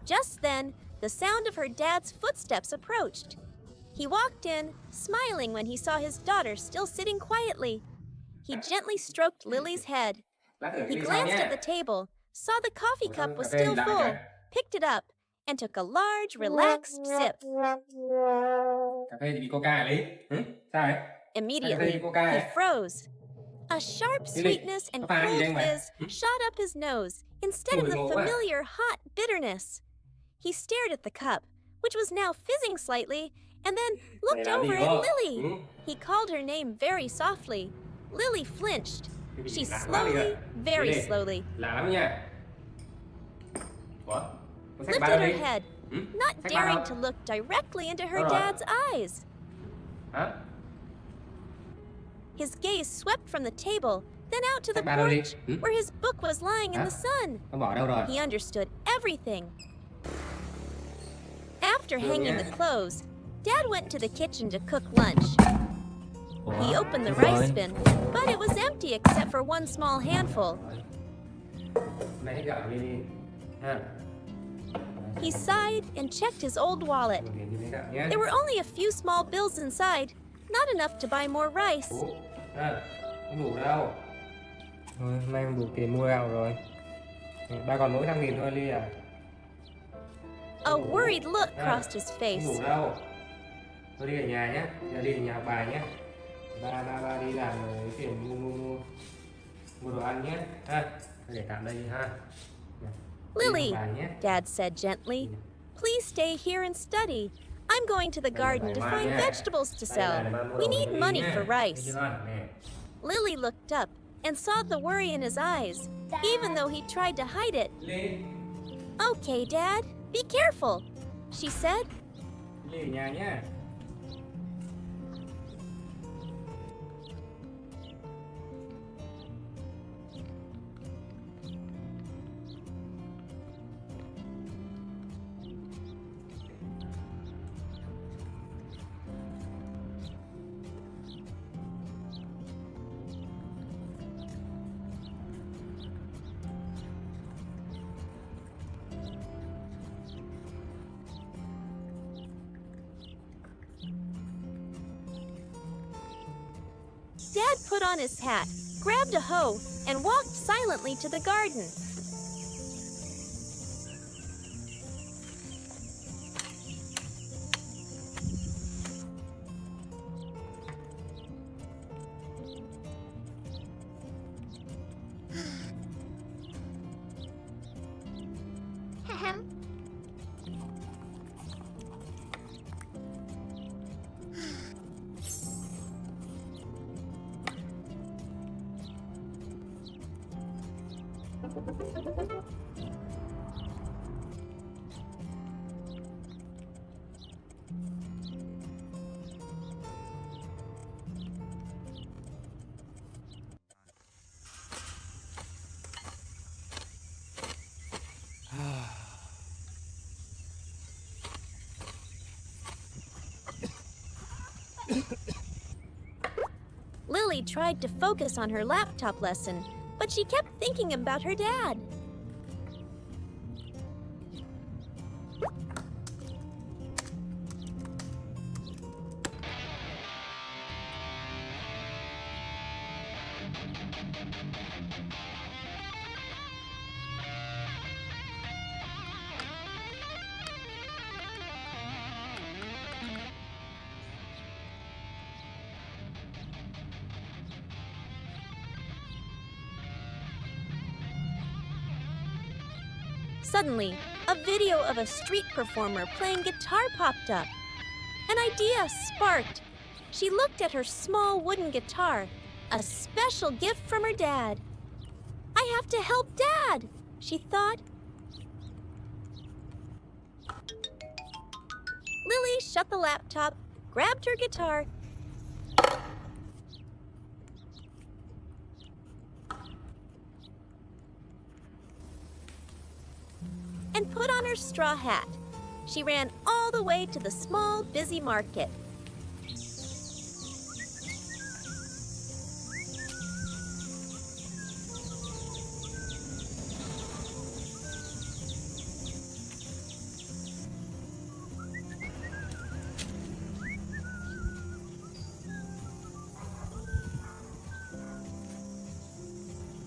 Speaker 4: Just then, the sound of her dad's footsteps approached. He walked in, smiling when he saw his daughter still sitting quietly. He gently stroked Lily's head. He glanced at the table, saw the coffee cup was still full, picked it up, and took a large, relaxed sip.
Speaker 2: Cà phê thì bị coca hả Lý? Sao đấy?
Speaker 4: Immediately, he froze. A sharp sweetness and cold fizz shot up his nose instead of the familiar hot bitterness. He stared at the cup, which was now fizzing slightly, and then looked over at Lily. He called her name very softly. Lily flinched. She slowly, very slowly, lifted her head, not daring to look directly into her dad's eyes. His gaze swept from the table, then out to the porch, where his book was lying in the sun. He understood everything. After hanging the clothes, Dad went to the kitchen to cook lunch. He opened the rice bin, but it was empty except for one small handful. He sighed and checked his old wallet. There were only a few small bills inside, not enough to buy more rice.
Speaker 2: Không đủ đâu. Thôi, hôm nay không đủ tiền mua gạo rồi. Ba còn mỗi 5.000 thôi Ly à.
Speaker 4: A worried look crossed his
Speaker 2: Không
Speaker 4: face.
Speaker 2: đủ đâu. Tôi đi ở nhà nhé. Giờ đi ở nhà học bài nhé. Ba đi làm rồi tiền mua đồ ăn nhé. Ha. Để tạm đây đi ha.
Speaker 4: Lily, Dad said gently, please stay here and study. I'm going to the garden to find vegetables to sell. We need money for rice. Lily looked up and saw the worry in his eyes, even though he tried to hide it. Okay, Dad, be careful, she said.
Speaker 2: Đi ở nhà nhé.
Speaker 4: Dad put on his hat, grabbed a hoe, and walked silently to the garden. Lily tried to focus on her laptop lesson, but she kept thinking about her dad. Suddenly, a video of a street performer playing guitar popped up. An idea sparked. She looked at her small wooden guitar, a special gift from her dad. I have to help Dad, she thought. Lily shut the laptop, grabbed her guitar, and put on her straw hat. She ran all the way to the small, busy market.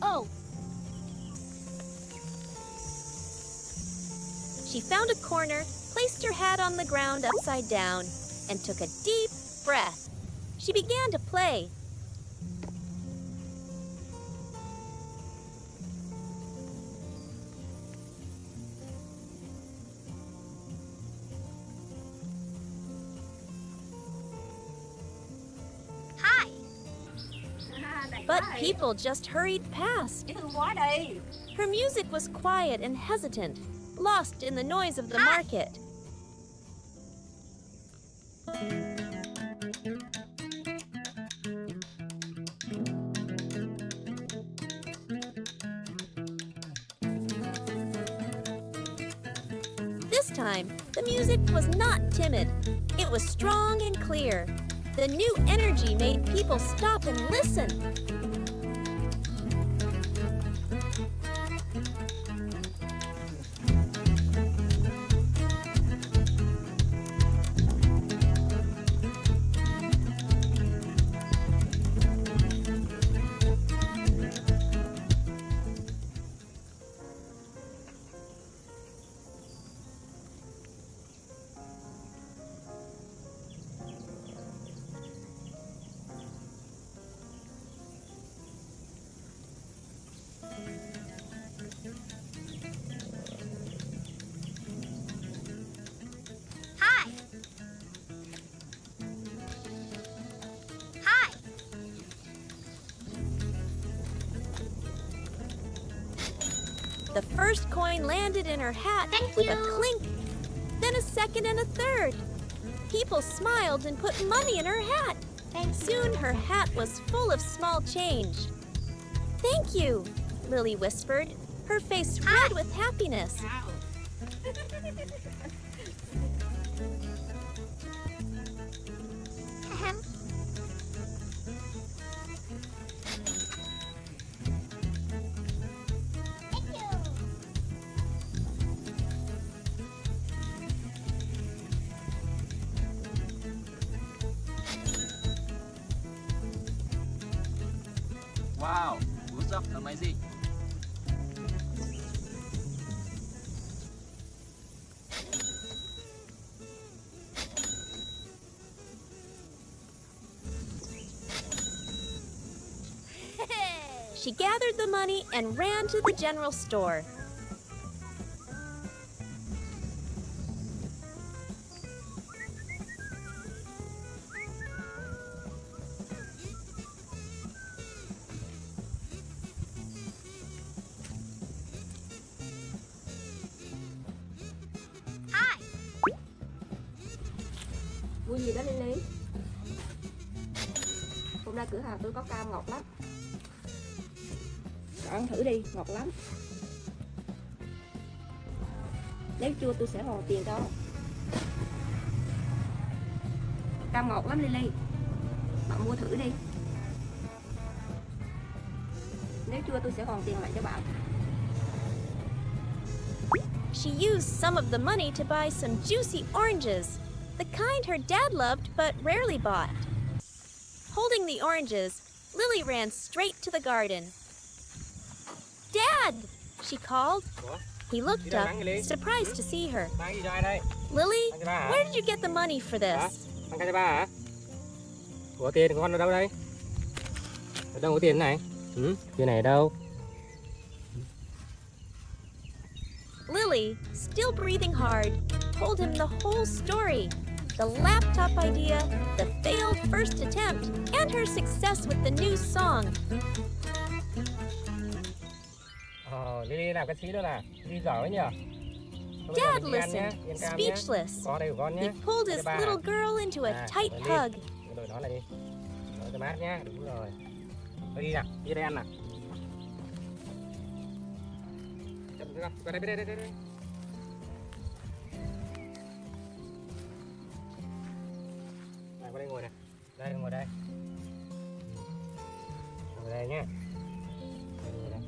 Speaker 4: Oh! She found a corner, placed her hat on the ground upside down, and took a deep breath. She began to play.
Speaker 3: Hi.
Speaker 4: But people just hurried past.
Speaker 3: Dễ thương quá đi.
Speaker 4: Her music was quiet and hesitant, lost in the noise of the market. This time, the music was not timid. It was strong and clear. The new energy made people stop and listen.
Speaker 3: Hi. Hi.
Speaker 4: The first coin landed in her hat
Speaker 3: Thank
Speaker 4: with a
Speaker 3: you.
Speaker 4: clink, then a second and a third. People smiled and put money in her hat. Soon her hat was full of small change. "Thank you," Lily whispered, her face red with happiness.
Speaker 3: Thank you.
Speaker 5: Wow, good job, amazing.
Speaker 4: She gathered the money and ran to the general store.
Speaker 5: gì đó Lily? Hôm ra cửa hàng tôi có cam ngọt lắm. Cậu ăn thử đi, ngọt lắm. Nếu chua tôi sẽ hoàn tiền cho. Cam ngọt lắm Lily. Bạn mua thử đi. Nếu chua tôi sẽ hoàn tiền lại cho bạn.
Speaker 4: She used some of the money to buy some juicy oranges, the kind her dad loved but rarely bought. Holding the oranges, Lily ran straight to the garden. Dad! She called. He looked up, surprised to see her.
Speaker 2: Mang gì cho ai đây?
Speaker 4: Lily, where did you get the money for
Speaker 2: Hả?
Speaker 4: this?
Speaker 2: Mang cho ba hả? Ủa tiền con ở đâu đây? Ở đâu có tiền này? Tiền này ở đâu?
Speaker 4: Lily, still breathing hard, told him the whole story. The laptop idea, the failed first attempt, and her success with the new song.
Speaker 2: Lily làm cái xí nữa là Lily giỏi nhỉ?
Speaker 4: Dad listened, speechless.
Speaker 2: Có đây của con nhé.
Speaker 4: He pulled his little girl into a tight hug.
Speaker 2: Đổi nó lại đi. Đổi cho mát nhá, đúng rồi. Thôi đi nào, đi đây ăn nào. Qua đây, đây. Này, qua đây ngồi này. Đây, ngồi đây. Ngồi đây nhá. Ngồi đây.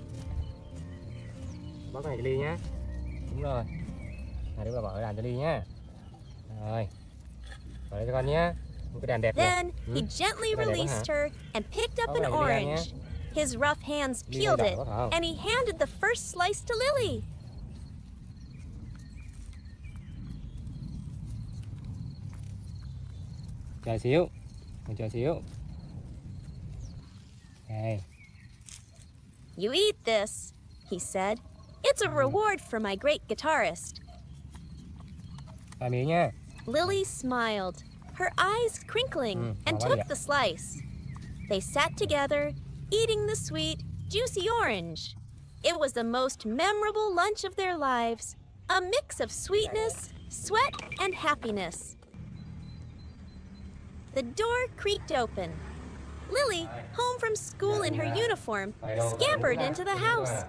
Speaker 2: Bóc cái này cho Ly nhá. Đúng rồi. Này, đúng là bỏ cái đàn cho Ly nhá. Rồi. Bỏ đây cho con nhá. Một cái đàn đẹp này.
Speaker 4: Then he gently released her and picked up an orange. His rough hands peeled it, and he handed the first slice to Lily.
Speaker 2: Chờ xíu. Mình chờ xíu. Đây.
Speaker 4: You eat this, he said. It's a reward for my great guitarist.
Speaker 2: Vài miếng nha.
Speaker 4: Lily smiled, her eyes crinkling, and took the slice. They sat together, eating the sweet, juicy orange. It was the most memorable lunch of their lives, a mix of sweetness, sweat, and happiness. The door creaked open. Lily, home from school in her uniform, scampered into the house.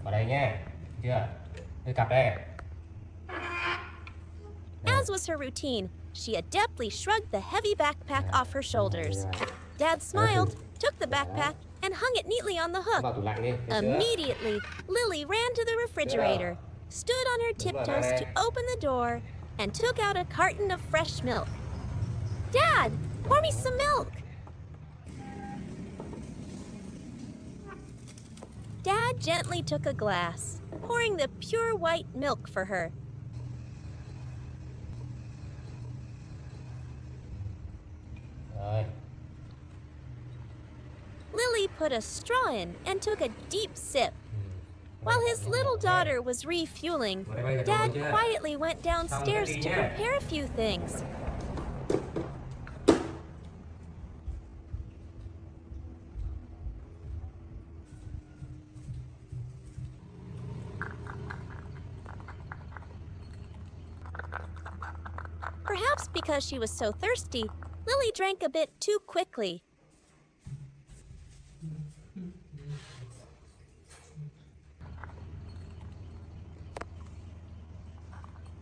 Speaker 2: Vào đây nha. Chưa? Đưa cặp đây.
Speaker 4: As was her routine, she adeptly shrugged the heavy backpack off her shoulders. Dad smiled, took the backpack, and hung it neatly on the hook.
Speaker 2: Vào tủ lạnh đi.
Speaker 4: Immediately, Lily ran to the refrigerator, stood on her tiptoes to open the door, and took out a carton of fresh milk. Dad, pour me some milk. Dad gently took a glass, pouring the pure white milk for her.
Speaker 2: Rồi.
Speaker 4: Lily put a straw in and took a deep sip. While his little daughter was refueling, Dad quietly went downstairs to prepare a few things. Perhaps because she was so thirsty, Lily drank a bit too quickly.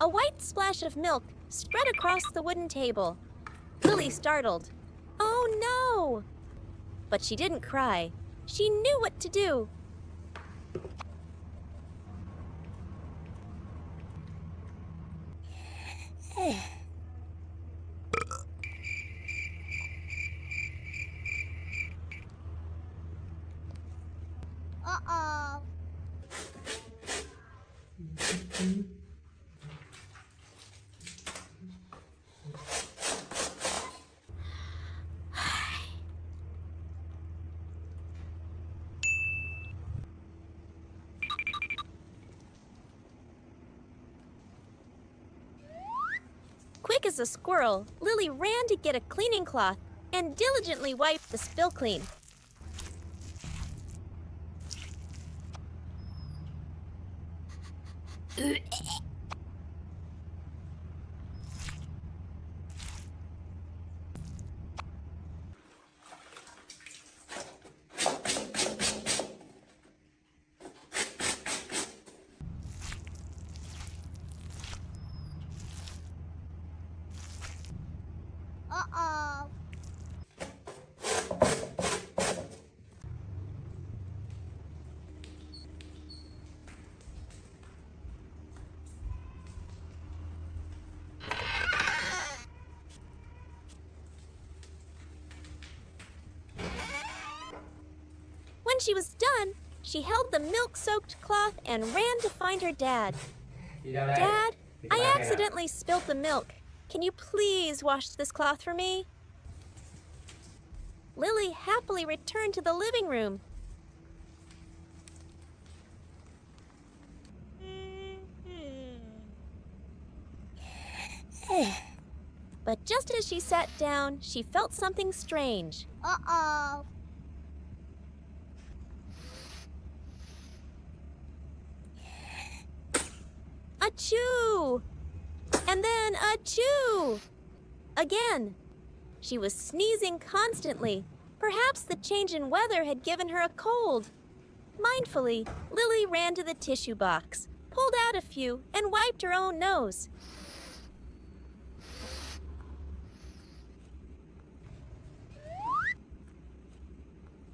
Speaker 4: A white splash of milk spread across the wooden table. Lily startled. Oh no! But she didn't cry. She knew what to do.
Speaker 3: Uh-oh.
Speaker 4: Quick as a squirrel, Lily ran to get a cleaning cloth and diligently wiped the spill clean. she was done, she held the milk-soaked cloth and ran to find her dad.
Speaker 2: Đi đâu đây?
Speaker 4: Dad,
Speaker 2: Đi
Speaker 4: I
Speaker 2: qua đây nào.
Speaker 4: accidentally spilt the milk. Can you please wash this cloth for me? Lily happily returned to the living room. But just as she sat down, she felt something strange.
Speaker 3: Uh-oh.
Speaker 4: Achoo! And then achoo! Again. She was sneezing constantly. Perhaps the change in weather had given her a cold. Mindfully, Lily ran to the tissue box, pulled out a few, and wiped her own nose.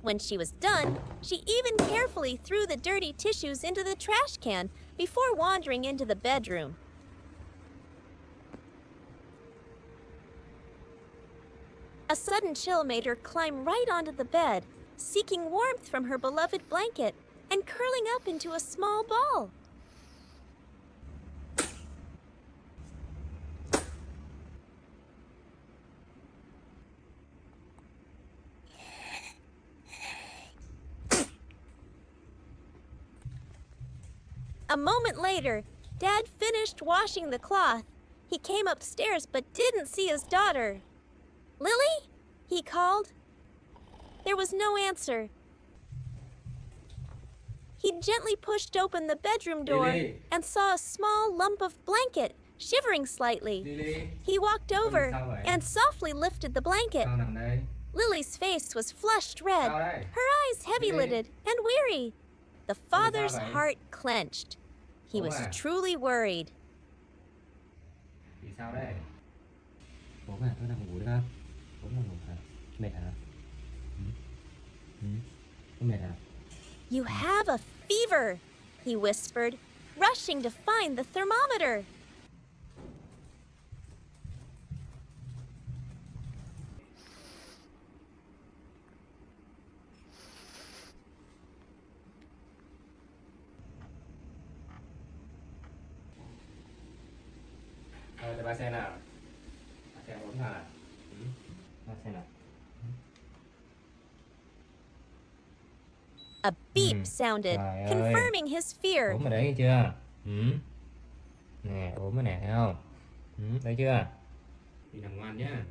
Speaker 4: When she was done, she even carefully threw the dirty tissues into the trash can before wandering into the bedroom. A sudden chill made her climb right onto the bed, seeking warmth from her beloved blanket and curling up into a small ball. A moment later, Dad finished washing the cloth. He came upstairs but didn't see his daughter. "Lily?" he called. There was no answer. He gently pushed open the bedroom door
Speaker 2: Lily.
Speaker 4: and saw a small lump of blanket shivering slightly.
Speaker 2: Lily,
Speaker 4: He walked over
Speaker 2: sao vậy?
Speaker 4: and softly lifted the blanket.
Speaker 2: sao nằm đây?
Speaker 4: Lily's face was flushed red,
Speaker 2: Sao đây?
Speaker 4: her eyes heavy-lidded and weary. The father's
Speaker 2: vậy?
Speaker 4: heart clenched. He
Speaker 2: Bố
Speaker 4: was
Speaker 2: à?
Speaker 4: truly worried.
Speaker 2: Vì sao đây? Bố à, tôi nằm ngủ được không? Bố nằm ngủ hả? Mệt hả? Có mệt hả?
Speaker 4: You have a fever, he whispered, rushing to find the thermometer.
Speaker 2: Cho ba xem nào. Ba xem bốn hả? Ba xem nào.
Speaker 4: A beep sounded,
Speaker 2: Trời ơi.
Speaker 4: confirming his fear.
Speaker 2: Ốm ở đấy nghe chưa? Nè, ốm rồi nè, thấy không? Thấy chưa? Đi nằm ngoan nhá.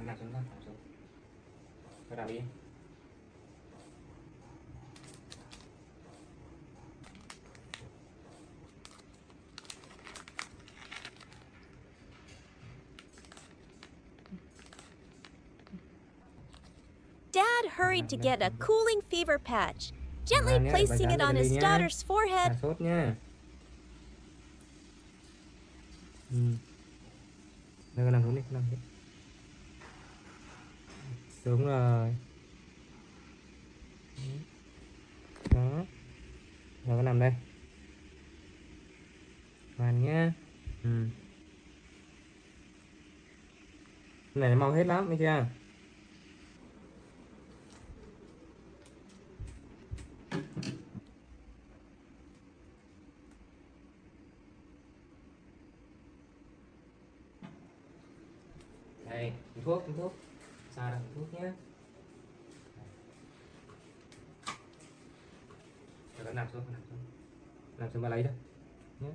Speaker 2: Nằm xuống, nằm xuống. Thôi nằm đi.
Speaker 4: Dad hurried to get a cooling fever patch, gently
Speaker 2: Ngoan nhé,
Speaker 4: placing
Speaker 2: bà
Speaker 4: it
Speaker 2: dán
Speaker 4: on
Speaker 2: lên
Speaker 4: his
Speaker 2: Lily nhé.
Speaker 4: daughter's forehead.
Speaker 2: Hạ sốt nha. Đây, nằm xuống đi, nằm đi. Đúng rồi. Đó. Rồi con nằm đây. Ngoan nhá. Cái này mau hết lắm, thấy chưa? Đây, uống thuốc. Sao đâu, uống thuốc nhé. Rồi con nằm xuống, con nằm xuống. Nằm xuống bà lấy thôi. Nhé.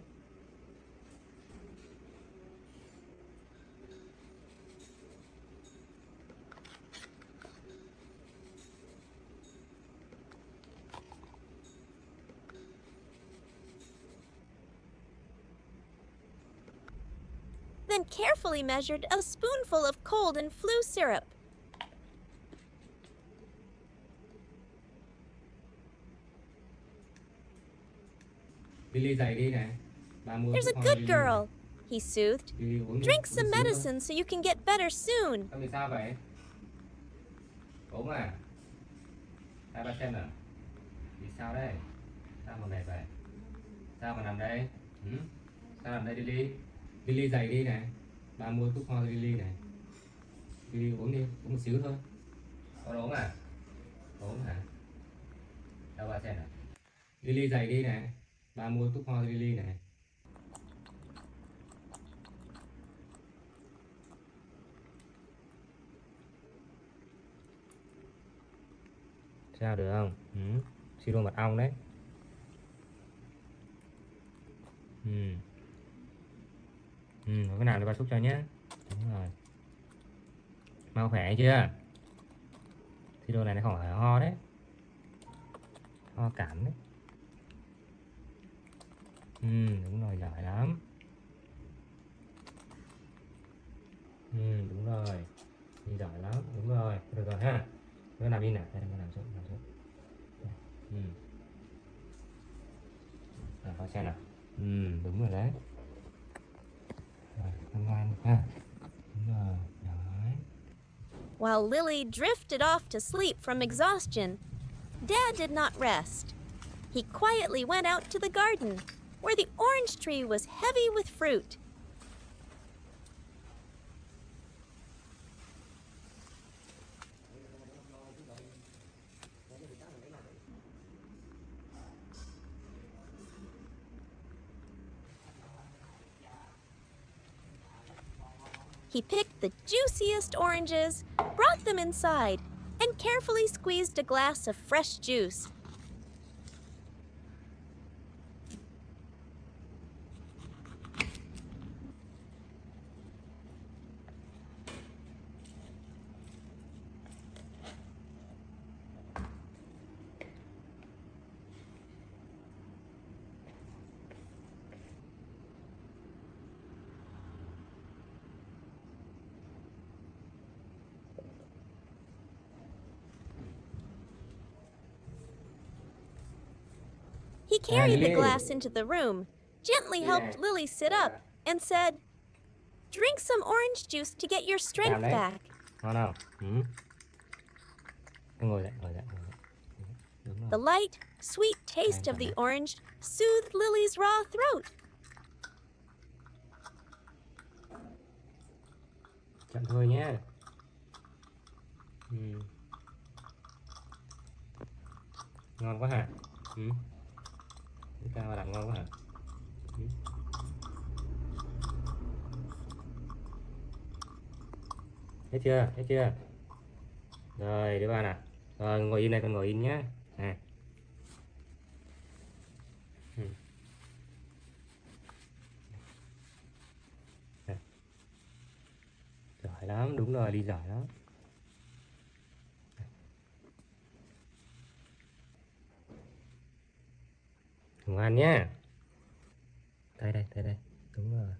Speaker 4: Then carefully measured a spoonful of cold and flu syrup.
Speaker 2: Lily dậy đi này. Bà mua
Speaker 4: There's
Speaker 2: thuốc
Speaker 4: a
Speaker 2: ho
Speaker 4: good
Speaker 2: Lily.
Speaker 4: girl, he soothed.
Speaker 2: Lily uống
Speaker 4: Drink
Speaker 2: uống
Speaker 4: some
Speaker 2: sữa không?
Speaker 4: medicine so you can get better soon.
Speaker 2: Con bị sao vậy? ốm à? Hai ba xem nào. Vì sao đây? Sao mà mệt vậy? Sao mà nằm đây? Ừ? Sao nằm đây Lily? Lily dậy đi này. Ba mua thuốc ho cho Lily này. Lily uống đi, uống một xíu thôi. Con ốm à? Ốm hả? Đâu ba xem nào. Lily dậy đi này. Ba mua thuốc ho cho Lily này. Sao được không? Ừ. Siro mật ong đấy. Ừ. Ừ, có cái nào để ba thuốc cho nhé. Đúng rồi. Mau khỏe chưa? Siro này nó không phải ho đấy. Ho cảm đấy. Ừ, đúng rồi, giỏi lắm. Ừ, đúng rồi. Đi giỏi lắm, đúng rồi. Được rồi ha. Cứ nằm đi nào, đây nằm xuống, nằm xuống. Ừ. Coi xem nào. Ừ, đúng rồi đấy. Rồi, ngoan ha. Đúng rồi, đấy.
Speaker 4: While Lily drifted off to sleep from exhaustion, Dad did not rest. He quietly went out to the garden, where the orange tree was heavy with fruit. He picked the juiciest oranges, brought them inside, and carefully squeezed a glass of fresh juice. He carried the
Speaker 2: Lily.
Speaker 4: glass into the room, gently helped Lily sit up, and said, "Drink some orange juice to get your strength
Speaker 2: đấy.
Speaker 4: back."
Speaker 2: Ngon không? Ừ. Ngồi dậy, ngồi dậy, ngồi dậy. Đúng rồi.
Speaker 4: The light, sweet taste of the orange soothed Lily's raw throat.
Speaker 2: Chậm thôi nhé. Ừ. Ngon quá hả? Ừ. Cái ca mà làm ngon quá hả? Ừ. Hết chưa? Hết chưa? Rồi, đứa ba nào. Rồi, ngồi yên này, con ngồi yên nhé. À. Ừ. À. Giỏi lắm, đúng rồi, đi giỏi lắm. Ngoan nhé. Đây đây, đây đây. Đúng rồi.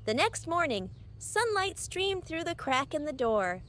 Speaker 4: The next morning, sunlight streamed through the crack in the door.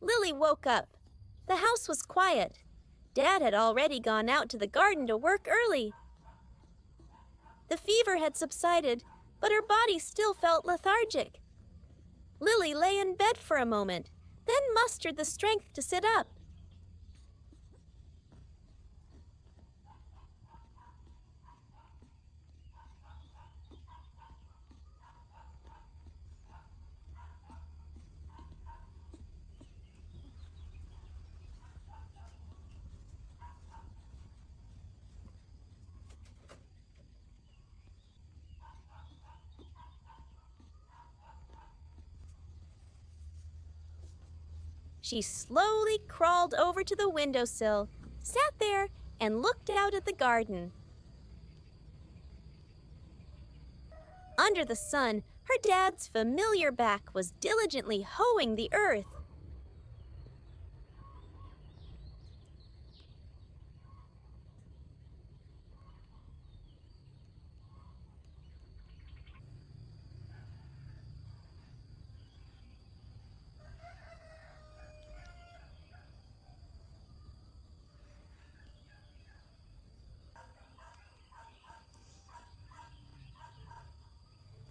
Speaker 4: Lily woke up. The house was quiet. Dad had already gone out to the garden to work early. The fever had subsided, but her body still felt lethargic. Lily lay in bed for a moment, then mustered the strength to sit up. She slowly crawled over to the windowsill, sat there, and looked out at the garden. Under the sun, her dad's familiar back was diligently hoeing the earth.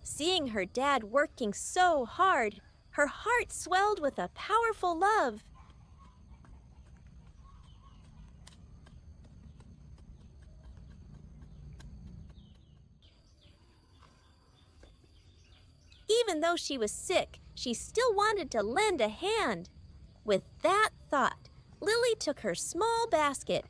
Speaker 4: Seeing her dad working so hard, her heart swelled with a powerful love. Even though she was sick, she still wanted to lend a hand. With that thought, Lily took her small basket.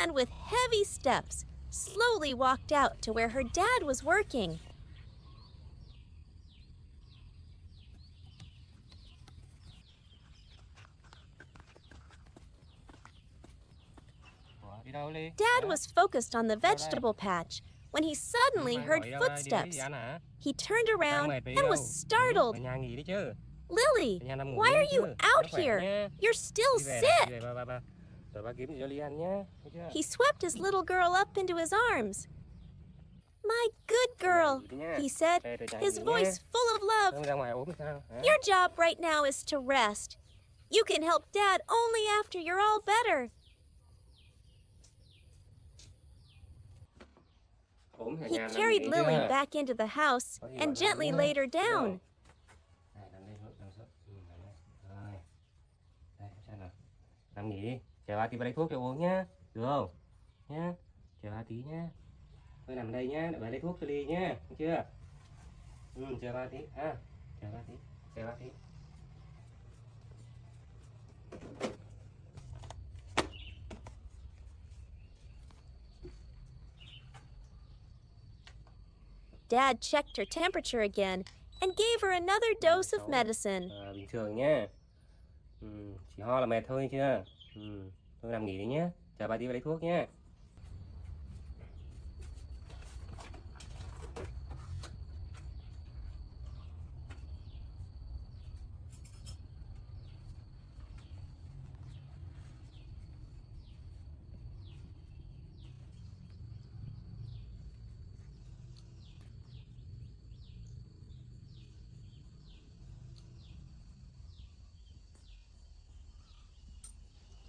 Speaker 4: And with heavy steps, slowly walked out to where her dad was working.
Speaker 2: Ủa, đi đâu Ly?
Speaker 4: Dad
Speaker 2: Hả?
Speaker 4: was focused on the vegetable patch when he suddenly
Speaker 2: Mai
Speaker 4: heard
Speaker 2: gọi đâu đây? Đi
Speaker 4: footsteps.
Speaker 2: với anh hả?
Speaker 4: He turned around
Speaker 2: Đang mệt tí
Speaker 4: and
Speaker 2: đâu.
Speaker 4: was startled.
Speaker 2: Ở nhà nghỉ đi chứ.
Speaker 4: Lily,
Speaker 2: Ở nhà nằm ngủ
Speaker 4: why
Speaker 2: đi
Speaker 4: are
Speaker 2: chứ.
Speaker 4: you out
Speaker 2: Nó khỏe
Speaker 4: here?
Speaker 2: nha.
Speaker 4: You're still
Speaker 2: Đi về,
Speaker 4: sick.
Speaker 2: đi về ba. Rồi ba kiếm gì cho Ly ăn nhá. Thấy chưa?
Speaker 4: He swept his little girl up into his arms. My good girl, he said, his voice full of love.
Speaker 2: Không ra ngoài ốm sao? Hả?
Speaker 4: Your job right now is to rest. You can help Dad only after you're all better.
Speaker 2: Ốm ở
Speaker 4: He
Speaker 2: nhà nằm
Speaker 4: carried
Speaker 2: nghỉ
Speaker 4: Lily
Speaker 2: chưa?
Speaker 4: back into the house
Speaker 2: Có gì
Speaker 4: and
Speaker 2: gọi
Speaker 4: gently
Speaker 2: nhá.
Speaker 4: laid her
Speaker 2: Được
Speaker 4: down.
Speaker 2: không? Này, nằm đây thôi, nằm xuống. Nằm đây. Rồi. Đây, xem nào. Nằm nghỉ đi. Chờ ba tí ba lấy thuốc cho uống nhá. Được không? Nhá. Chờ ba tí nhá. Thôi nằm đây nhá, để bà lấy thuốc cho Ly nhá. Được chưa? Chờ ba tí. Ha. Chờ ba tí. Chờ ba tí.
Speaker 4: Dad checked her temperature again and gave her another dose of medicine.
Speaker 2: Bình thường nhá. Chỉ ho là mệt thôi chưa? Thôi nằm nghỉ đi nhá. Chờ ba tí bà lấy thuốc nhá.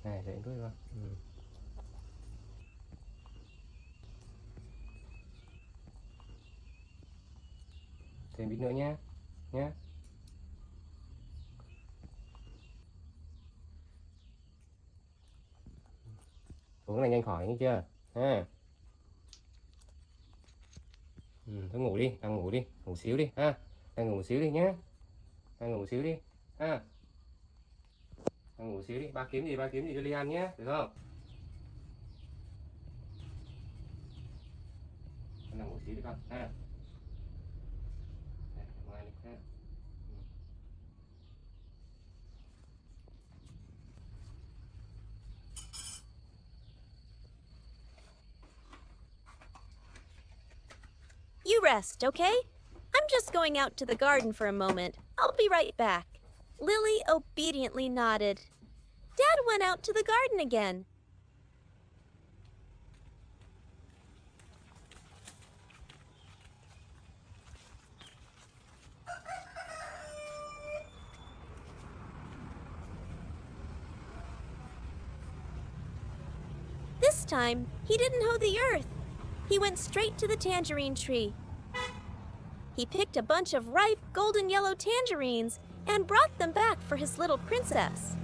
Speaker 2: Này, để thuốc vào. Thêm ít nữa nhá. Nhá. Uống này nhanh khỏi nghe chưa? Ha. Thôi ngủ đi, đang ngủ đi, ngủ xíu đi ha. Đang ngủ xíu đi nhá. Đang ngủ xíu đi. Ha. Đang ngủ xíu đi, ba kiếm gì cho Ly ăn nhé, được không? Đang ngủ xíu đi con, ha. Đây, ngoài đi ha.
Speaker 4: You rest, okay? I'm just going out to the garden for a moment. I'll be right back. Lily obediently nodded. Dad went out to the garden again. This time, he didn't hoe the earth. He went straight to the tangerine tree. He picked a bunch of ripe golden yellow tangerines and brought them back for his little princess.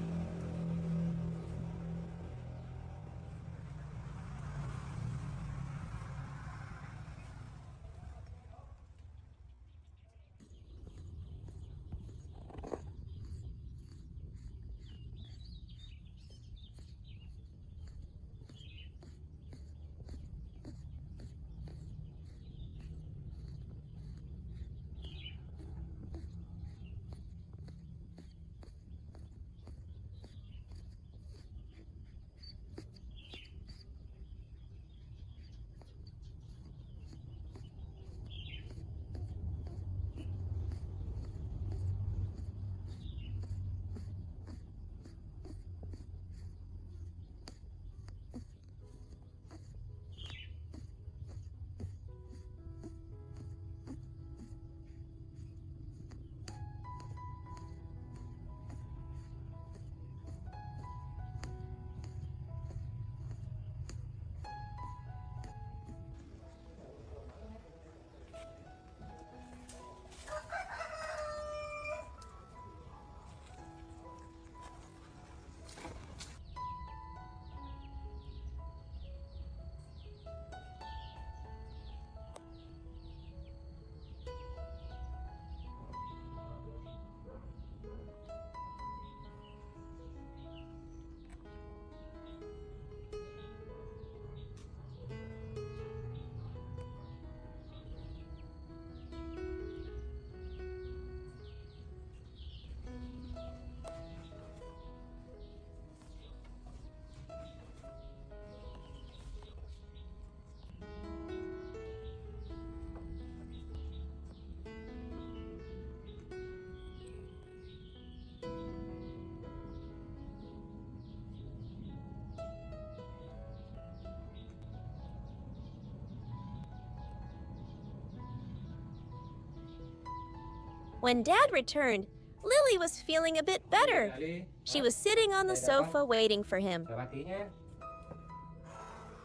Speaker 4: When Dad returned, Lily was feeling a bit better. She was sitting on the sofa waiting for him.
Speaker 2: Chờ ba tí nhé.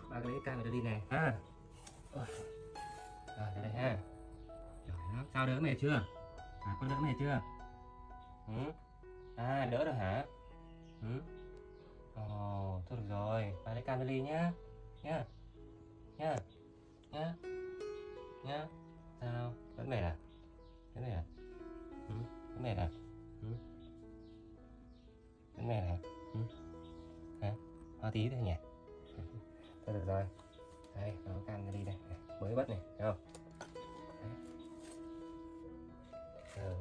Speaker 2: Ba lấy cam để đi này ha. Rồi đây ha. Trời nó sao đỡ mẹ chưa? Con đỡ mẹ chưa? Đỡ rồi hả? Ồ, thôi được rồi, ba lấy cam đi nhá. Nhá. Sao? Vẫn mệt à? Vẫn mệt à? Vẫn mệt à? Vẫn mệt à? Hả? Ho tí thôi nhỉ? Thôi được rồi. Đây, nó cam đi đây. Mới bắt này, thấy không?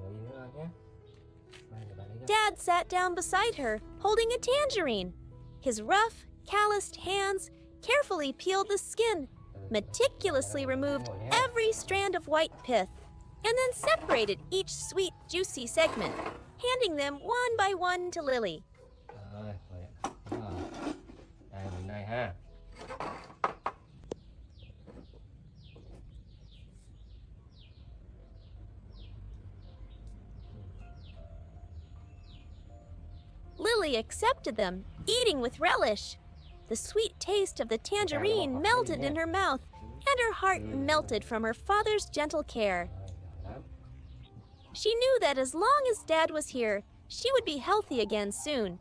Speaker 2: Ngồi đi nữa nhé.
Speaker 4: Dad sat down beside her, holding a tangerine. His rough, calloused hands carefully peeled the skin, meticulously removed every strand of white pith, and then separated each sweet, juicy segment, handing them one by one to Lily.
Speaker 2: Rồi, đây, mình đây ha.
Speaker 4: Lily accepted them, eating with relish. The sweet taste of the tangerine melted in her mouth, and her heart melted from her father's gentle care. She knew that as long as Dad was here, she would be healthy again soon.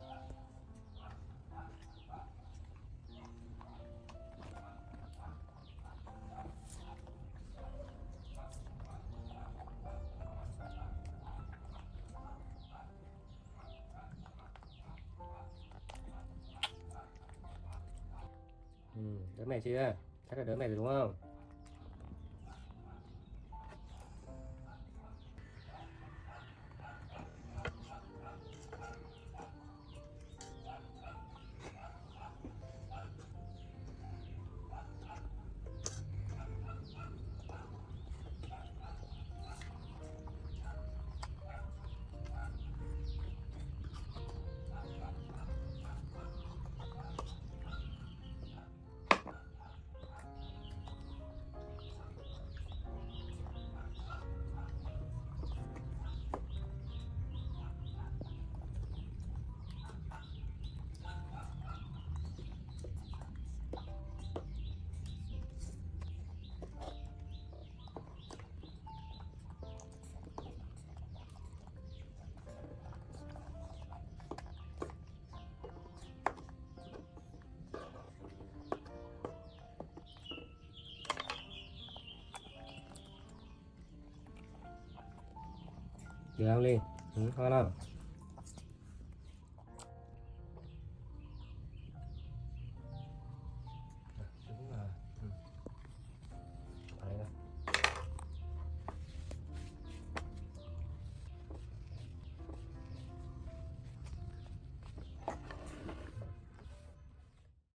Speaker 2: Đỡ mẹ chưa? Chắc là đỡ mẹ rồi đúng không? Được không Ly? Ngon không?